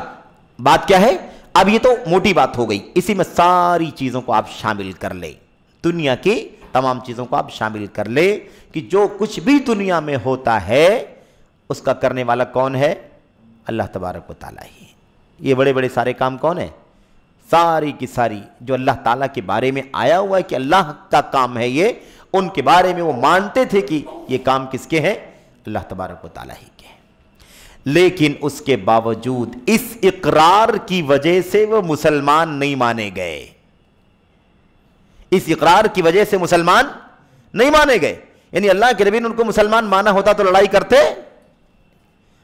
B: بات کیا ہے؟ اب یہ تو موٹی بات ہو گئی، اسی میں ساری چیزوں کو آپ شامل کر لیں، دنیا کی تمام چیزوں کو آپ شامل کر لیں کہ جو کچھ بھی دنیا میں ہوتا ہے اس کا کرنے والا کون ہے؟ اللہ تبارک و تعالیٰ ہی۔ یہ بڑے بڑے سارے کام کون ہیں؟ ساری کی ساری جو اللہ تعالیٰ کے بارے میں آیا ہوا ہے کہ اللہ کا کام ہے یہ، ان کے بارے میں وہ مانتے تھے کہ یہ کام کس کے ہیں؟ اللہ تبارک و تعالیٰ ہی کے ہیں۔ لیکن اس کے باوجود اس اقرار کی وجہ سے وہ مسلمان نہیں مانے گئے، اس اقرار کی وجہ سے مسلمان نہیں مانے گئے۔ یعنی اللہ کے نبی نے ان کو مسلمان مانا ہوتا تو لڑائی کرتے،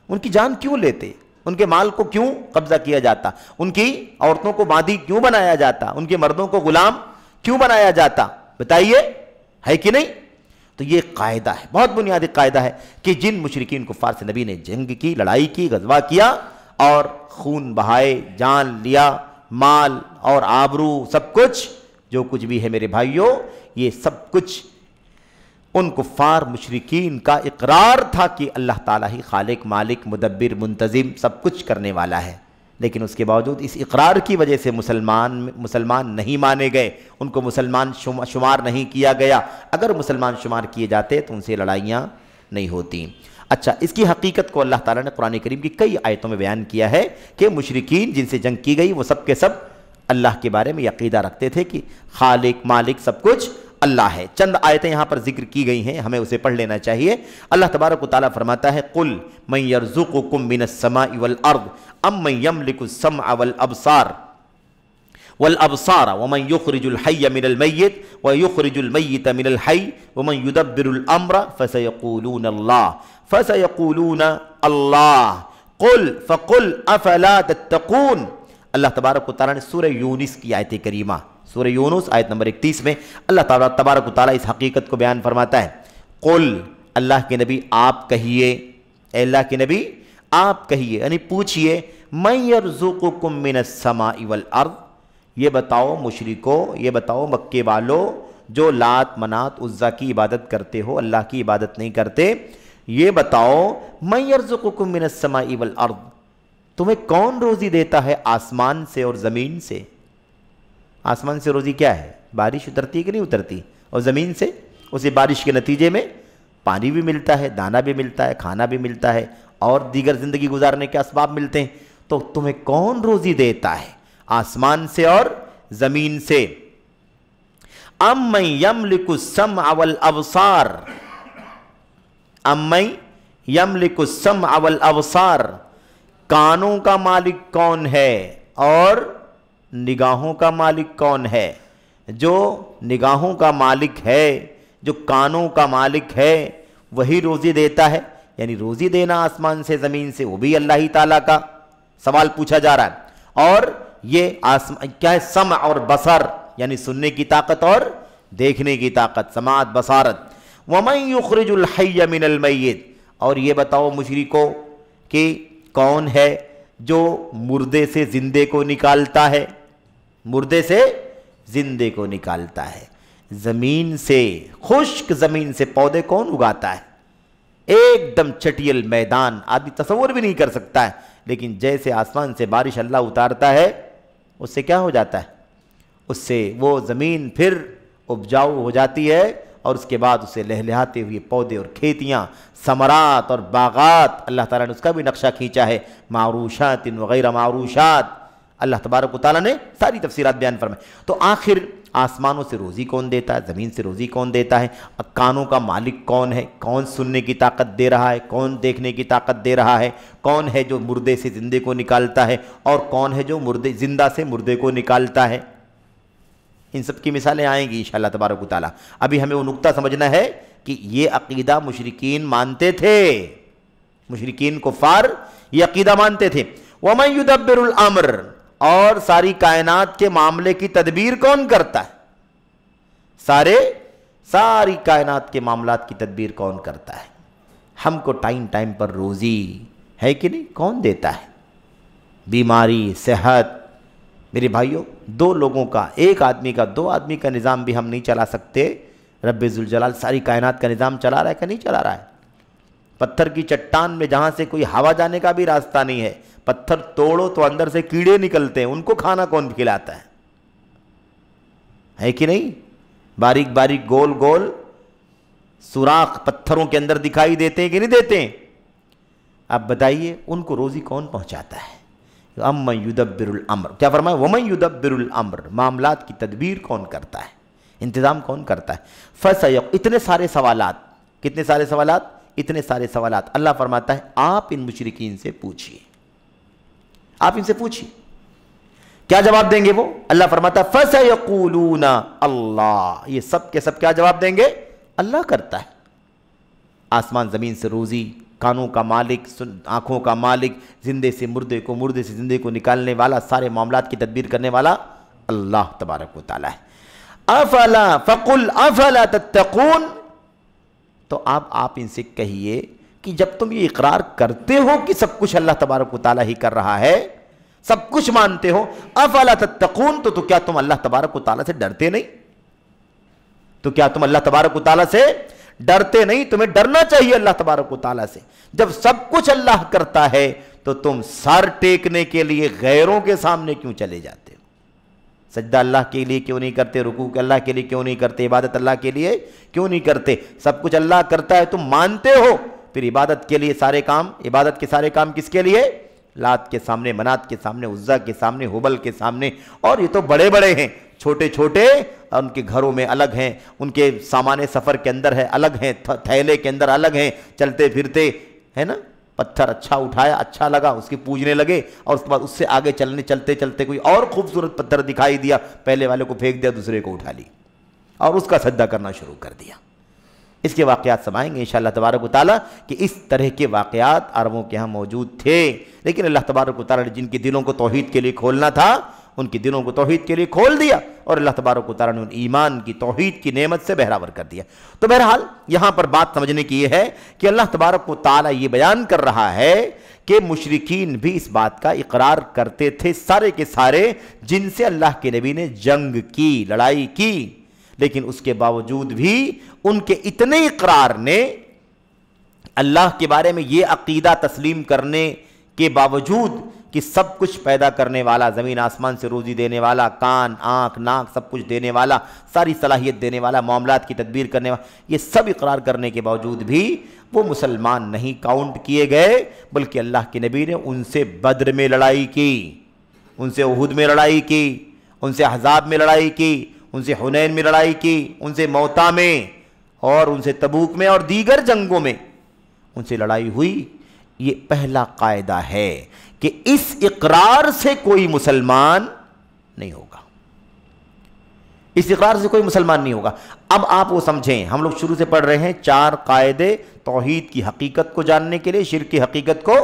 B: ان کی جان کیوں لیتے، ان کے مال کو کیوں قبضہ کیا جاتا، ان کی عورتوں کو باندھی کیوں بنایا جاتا، ان کے مردوں کو غلام کیوں بنایا جاتا؟ بتائیے، ہے کہ نہیں؟ تو یہ قاعدہ ہے، بہت بنیادی قاعدہ ہے کہ جن مشرکین کفار سے نبی نے جنگ کی، لڑائی کی، غزوہ کیا اور خون بہائے، جان لیا، مال اور آبرو، سب کچھ جو کچھ بھی ہے میرے بھائیوں، یہ سب کچھ ان کفار مشرکین کا اقرار تھا کہ اللہ تعالیٰ ہی خالق، مالک، مدبر، منتظم، سب کچھ کرنے والا ہے۔ لیکن اس کے باوجود اس اقرار کی وجہ سے مسلمان نہیں مانے گئے، ان کو مسلمان شمار نہیں کیا گیا۔ اگر مسلمان شمار کیے جاتے تو ان سے لڑائیاں نہیں ہوتی۔ اچھا، اس کی حقیقت کو اللہ تعالیٰ نے قرآن کریم کی کئی آیتوں میں بیان کیا ہے کہ مشرکین جن سے جنگ کی گئی وہ سب کے سب اللہ کے بارے میں عقیدہ رکھتے تھے کہ خالق، مالک، سب کچھ اللہ ہے۔ چند آیتیں یہاں پر ذکر کی گئی ہیں، ہمیں اسے پڑھ لینا چاہیے۔ اللہ تبارک و تعالیٰ فرماتا ہے قُلْ مَنْ يَرْزُقُكُم مِّنَ السَّمَاءِ وَالْأَرْضِ أَمَّن يَمْلِكُ السَّمْعَ وَالْأَبْصَارَ وَمَنْ يُخْرِجُ الْحَيَّ مِنَ الْمَيِّتِ وَيُخْرِجُ الْمَيِّتَ مِنَ الْحَيِّ وَمَنْ يُدَبِّرُ الْأَمْرَ فَسَيَقُولُونَ اللَّهُ قُلْ أَفَلَا تَتَّقُونَ۔ اللہ تبارک و تعالیٰ نے سورہ یونس کی آیت کریمہ، سورہ یونس آیت نمبر 31 میں اللہ تبارک و تعالیٰ اس حقیقت کو بیان فرماتا ہے قل، اللہ کے نبی آپ کہیے، اے اللہ کے نبی آپ کہیے، یعنی پوچھئے، من یرزقکم من السماء والارض، یہ بتاؤ مشرکو، یہ بتاؤ مکے والو جو لات منات عزا کی عبادت کرتے ہو، اللہ کی عبادت نہیں کرتے، یہ بتاؤ من یرزقکم من السماء والارض، تمہیں کون روزی دیتا ہے آسمان سے اور زمین سے؟ آسمان سے روزی کیا ہے؟ بارش اترتی ہے کہ نہیں اترتی؟ اور زمین سے اسے بارش کے نتیجے میں پانی بھی ملتا ہے، دانہ بھی ملتا ہے، کھانا بھی ملتا ہے اور دیگر زندگی گزارنے کے اسباب ملتے ہیں۔ تو تمہیں کون روزی دیتا ہے آسمان سے اور زمین سے؟ امن یملک السمع والابصار، امن یملک السمع والابصار، کانوں کا مالک کون ہے اور نگاہوں کا مالک کون ہے؟ جو نگاہوں کا مالک ہے، جو کانوں کا مالک ہے، وہی روزی دیتا ہے۔ یعنی روزی دینا آسمان سے زمین سے وہ بھی اللہ ہی تعالیٰ کا سوال پوچھا جا رہا ہے۔ اور یہ کیا ہے؟ سمع اور بصر، یعنی سننے کی طاقت اور دیکھنے کی طاقت، سماعت، بصارت۔ وَمَن يُخْرِجُ الْحَيَّ مِنَ الْمَيِّتِ، اور یہ بتاؤ مشرکو کہ کون ہے جو مردے سے زندے کو نکالتا ہے؟ مردے سے زندے کو نکالتا ہے۔ زمین سے، خشک زمین سے پودے کون اگاتا ہے؟ ایک دم چٹیل میدان، آدمی تصور بھی نہیں کر سکتا ہے، لیکن جیسے آسمان سے بارش اللہ اتارتا ہے اس سے کیا ہو جاتا ہے؟ اس سے وہ زمین پھر اپجاؤ ہو جاتی ہے اور اس کے بعد اسے لہلہاتے ہوئے پودے اور کھیتیاں، ثمرات اور باغات، اللہ تعالیٰ نے اس کا بھی نقشہ کھینچا ہے، معروشات وغیرہ معروشات، اللہ تبارک و تعالیٰ نے ساری تفسیرات بیان فرمائے۔ تو آخر آسمانوں سے روزی کون دیتا ہے؟ زمین سے روزی کون دیتا ہے؟ کانوں کا مالک کون ہے؟ کون سننے کی طاقت دے رہا ہے؟ کون دیکھنے کی طاقت دے رہا ہے؟ کون ہے جو مردے سے زندے کو نکالتا ہے؟ اور کون ہے جو زندہ سے مردے کو نکالتا ہے؟ ان سب کی مثالیں آئیں گی انشاءاللہ تبارک و تعالیٰ۔ ابھی ہمیں وہ نقطہ سمجھنا ہے کہ یہ عقیدہ مشرکین مانتے تھے، مشرکین کفار یہ عقیدہ مانتے تھے۔ وَمَن يُدَبِّرُ الْأَمْرَ، اور ساری کائنات کے معاملے کی تدبیر کون کرتا ہے؟ ساری کائنات کے معاملات کی تدبیر کون کرتا ہے؟ ہم کو ٹائم ٹائم پر روزی ہے کہ نہیں کون دیتا ہے؟ بیماری، صحت، میرے بھائیوں دو لوگوں کا، ایک آدمی کا، دو آدمی کا نظام بھی ہم نہیں چلا سکتے۔ رب ذوالجلال ساری کائنات کا نظام چلا رہا ہے کہ نہیں چلا رہا ہے؟ پتھر کی چٹان میں جہاں سے کوئی ہوا جانے کا بھی راستہ نہیں ہے، پتھر توڑو تو اندر سے کیڑے نکلتے ہیں، ان کو کھانا کون کھلاتا ہے کہ نہیں؟ باریک باریک گول گول سوراخ پتھروں کے اندر دکھائی دیتے ہیں کہ نہیں دیتے ہیں؟ اب بتائیے ان کو روزی کون پہنچاتا ہے؟ امن یدبر الامر، کیا فرمایا؟ ومن یدبر الامر، معاملات کی تدبیر کون کرتا ہے؟ انتظام کون کرتا ہے؟ اتنے سارے سوالات، کتنے سارے سوالات؟ اتنے سارے سوالات. اللہ فرماتا ہے آپ ان مشرکین سے پوچھئے, آپ ان سے پوچھئے. کیا جواب دیں گے وہ؟ اللہ فرماتا ہے فَسَيَقُولُونَ اللہ, یہ سب کے سب کیا جواب دیں گے؟ اللہ کرتا ہے. آسمان زمین سے روزی, کانوں کا مالک, آنکھوں کا مالک, زندے سے مردے کو, مردے سے زندے کو نکالنے والا, سارے معاملات کی تدبیر کرنے والا اللہ تبارک و تعالی ہے. افلا فقل افلا تتقون, تو آپ ان سے کہیے کہ جب تم یہ اقرار کرتے ہو کہ سب کچھ اللہ تبارک و تعالی ہی کر رہا ہے, سب کچھ مانتے ہو, افلا تتقون, تو کیا تم اللہ تبارک و تعالی سے ڈرتے نہیں؟ تو کیا تم اللہ تبارک و تعالی سے ڈرتے نہیں؟ تمہیں ڈرنا چاہیے اللہ تبارک و تعالی سے. جب سب کچھ اللہ کرتا ہے تو تم سر ٹیکنے کے لیے غیروں کے سامنے کیوں چلے جاتے ہو؟ سجدہ اللہ کے لیے کیوں نہیں کرتے؟ رکوع اللہ کے لیے کیوں نہیں کرتے؟ عبادت اللہ کے لیے کیوں نہیں کرتے؟ سب کچھ اللہ کرتا ہے, تم مانتے ہو, پھر عبادت کے لیے سارے کام, عبادت کے سارے کام کس کے لیے؟ لات کے سامنے, منات کے سامنے, عزا کے سامنے, حبل کے سامنے. اور یہ تو بڑے بڑے ہیں, چھوٹے چھوٹے ان کے گھروں میں الگ ہیں, ان کے سامان سفر کے اندر ہے الگ ہیں, تھیلے کے اندر الگ ہیں, چلتے پھرتے ہے نا, پتھر اچھا اٹھایا, اچھا لگا, اس کی پوجنے لگے, اور اس کے بعد اس سے آگے چلتے چلتے کوئی اور خوبصورت پتھر دکھائی دیا, پہلے والے کو پھینک دیا, دوسرے کو اٹھا لی اور اس کا سجدہ کرنا شروع کر دیا. اس کے واقعات سمائیں گے انشاءاللہ تبارک و تعالیٰ کہ اس طرح کے واقعات عربوں کے ہاں موجود تھے, لیکن اللہ تبارک و تعالیٰ نے جن کے دلوں کو توحید کے لیے کھولنا تھا ان کی دلوں کو توحید کے لیے کھول دیا, اور اللہ تبارک و تعالیٰ نے ان ایمان کی, توحید کی نعمت سے بہراور کر دیا. تو بہرحال یہاں پر بات سمجھنے کی یہ ہے کہ اللہ تبارک و تعالیٰ یہ بیان کر رہا ہے کہ مشرکین بھی اس بات کا اقرار کرتے تھے, سارے کے سارے جن سے اللہ کے نبی نے جنگ کی, لڑائی کی, لیکن اس کے باوجود بھی ان کے اتنے اقرار نے اللہ کے بارے میں یہ عقیدہ تسلیم کرنے کے باوجود کہ سب کچھ پیدا کرنے والا, زمین آسمان سے روزی دینے والا, کان آنکھ ناک سب کچھ دینے والا, ساری صلاحیت دینے والا, معاملات کی تدبیر کرنے والا, یہ سب اقرار کرنے کے باوجود بھی وہ مسلمان نہیں کاؤنٹ کیے گئے, بلکہ اللہ کے نبی نے ان سے بدر میں لڑائی کی, ان سے احد میں لڑائی کی, ان سے احزاب میں لڑائی کی, ان سے حنین میں لڑائی کی, ان سے موتا میں, اور ان سے تبوک میں, اور دیگر جنگوں میں ان سے لڑائی ہوئی. یہ پہلا قاعدہ ہے کہ اس اقرار سے کوئی مسلمان نہیں ہوگا, اس اقرار سے کوئی مسلمان نہیں ہوگا. اب آپ وہ سمجھیں, ہم لوگ شروع سے پڑھ رہے ہیں 4 قاعدے توحید کی حقیقت کو جاننے کے لیے, شرک کی حقیقت کو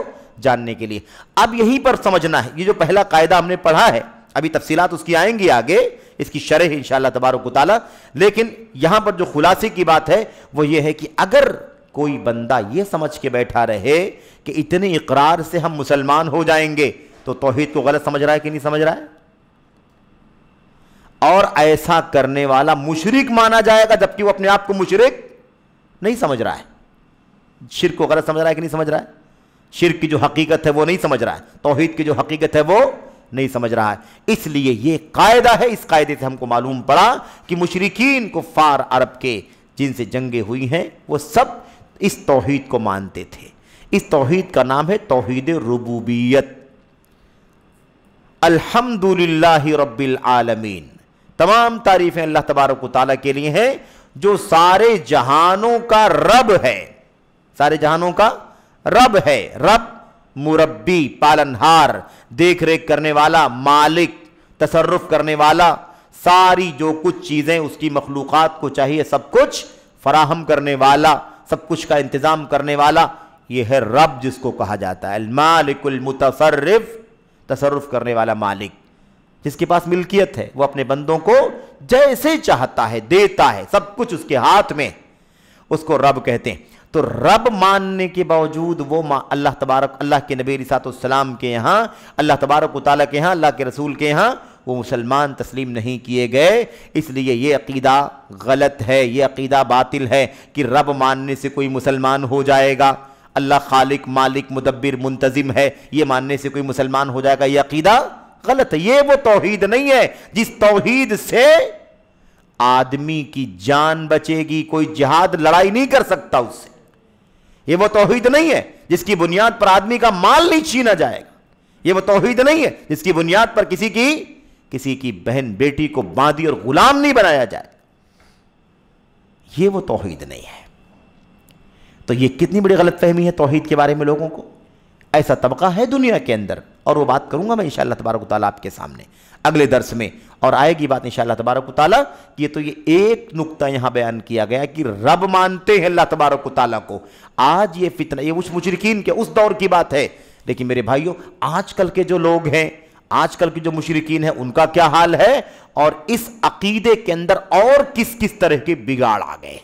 B: جاننے کے لیے. اب یہیں پر سمجھنا ہے, یہ جو پہلا قاعدہ ہم نے پڑھا ہے, ابھی تفصیلات اس کی آئیں گی آگے, اس کی شرح انشاءاللہ تبارک و تعالی, لیکن یہاں پر جو خلاصے کی بات ہے وہ یہ ہے کہ اگر کوئی بندہ یہ سمجھ کے بیٹھا رہے کہ اتنے اقرار سے ہم مسلمان ہو جائیں گے, تو توحید کو غلط سمجھ رہا ہے کہ نہیں سمجھ رہا ہے؟ اور ایسا کرنے والا مشرک مانا جائے گا, جبکہ وہ اپنے آپ کو مشرک نہیں سمجھ رہا ہے. شرک کو غلط سمجھ رہا ہے کہ نہیں سمجھ رہا ہے؟ شرک کی جو حقیقت ہے وہ نہیں سمجھ رہا ہے, توحید کی جو حقیقت ہے وہ نہیں سمجھ رہا ہے. اس لیے یہ قاعدہ ہے, اس قاعدے سے ہم کو معلوم پڑا کہ مشرکین کفار عرب کے جن سے جنگیں ہوئی ہیں وہ سب اس توحید کو مانتے تھے. اس توحید کا نام ہے توحید ربوبیت. الحمدللہ رب العالمین, تمام تعریفیں اللہ تبارک و تعالیٰ کے لیے ہیں جو سارے جہانوں کا رب ہے, سارے جہانوں کا رب ہے. رب مربی, پالنہار, دیکھ ریکھ کرنے والا, مالک, تصرف کرنے والا, ساری جو کچھ چیزیں اس کی مخلوقات کو چاہیے سب کچھ فراہم کرنے والا, سب کچھ کا انتظام کرنے والا, یہ ہے رب جس کو کہا جاتا ہے. المالک المتصرف, تصرف کرنے والا مالک, جس کے پاس ملکیت ہے, وہ اپنے بندوں کو جیسے چاہتا ہے دیتا ہے, سب کچھ اس کے ہاتھ میں, اس کو رب کہتے ہیں. تو رب ماننے کے باوجود وہ اللہ تبارک, اللہ کے نبی علیہ السلام کے یہاں, اللہ تبارک و تعالیٰ کے یہاں, اللہ کے رسول کے یہاں وہ مسلمان تسلیم نہیں کیے گئے. اس لیے یہ عقیدہ غلط ہے, یہ عقیدہ باطل ہے کہ رب ماننے سے کوئی مسلمان ہو جائے گا, اللہ خالق, مالک, مدبر, منتظم ہے, یہ ماننے سے کوئی مسلمان ہو جائے گا. یہ عقیدہ غلط ہے. یہ وہ توحید نہیں ہے جس توحید سے آدمی کی جان بچے گی, کوئی جہاد لڑائی نہیں کر سکتا اس سے. یہ وہ توحید نہیں ہے جس کی بنیاد پر آدمی کا مال نہیں چھینا جائے گا. یہ وہ توحید نہیں ہے جس کی بنیاد پر کسی کی بہن بیٹی کو باندی اور غلام نہیں بنایا جائے. یہ وہ توحید نہیں ہے. تو یہ کتنی بڑی غلط فہمی ہے توحید کے بارے میں لوگوں کو. ایسا طبقہ ہے دنیا کے اندر، اور وہ بات کروں گا میں انشاءاللہ تبارک و تعالیٰ آپ کے سامنے اگلے درس میں، اور آئے گی بات انشاءاللہ تبارک و تعالیٰ کہ تو یہ ایک نقطہ یہاں بیان کیا گیا کہ رب مانتے ہیں اللہ تبارک و تعالیٰ کو. آج یہ فتنہ، یہ اس مشرکین کے اس دور کی بات ہے، لیکن میرے بھائیوں آج کل کے جو لوگ ہیں، آج کل کے جو مشرکین ہیں، ان کا کیا حال ہے، اور اس عقیدے کے اندر اور کس کس طرح کے بگاڑ آ گئے،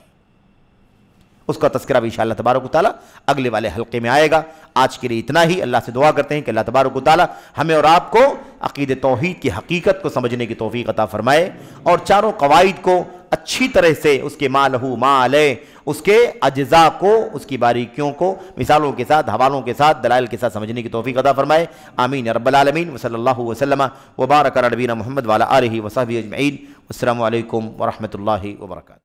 B: اس کا تذکرہ بھی انشاءاللہ تبارک و تعالیٰ اگلے والے حلقے میں آئے گا. آج کے لیے اتنا ہی. اللہ سے دعا کرتے ہیں کہ اللہ تبارک و تعالیٰ ہمیں اور آپ کو عقید توحید کی حقیقت کو سمجھنے کی توفیق عطا فرمائے، اور چاروں قواعد کو اچھی طرح سے اس کے ما لہو ما علیہ، اس کے اجزاء کو، اس کی باریکیوں کو مثالوں کے ساتھ، حوالوں کے ساتھ، دلائل کے ساتھ سمجھنے کی توفیق عطا فرمائے. آمین یا رب العالمین. وصلی اللہ وسلم وبارک علی نبینا محمد وعلی آلہ وصحبہ اجمعین. السلام علیکم ورحمۃ اللہ وبرکاتہ.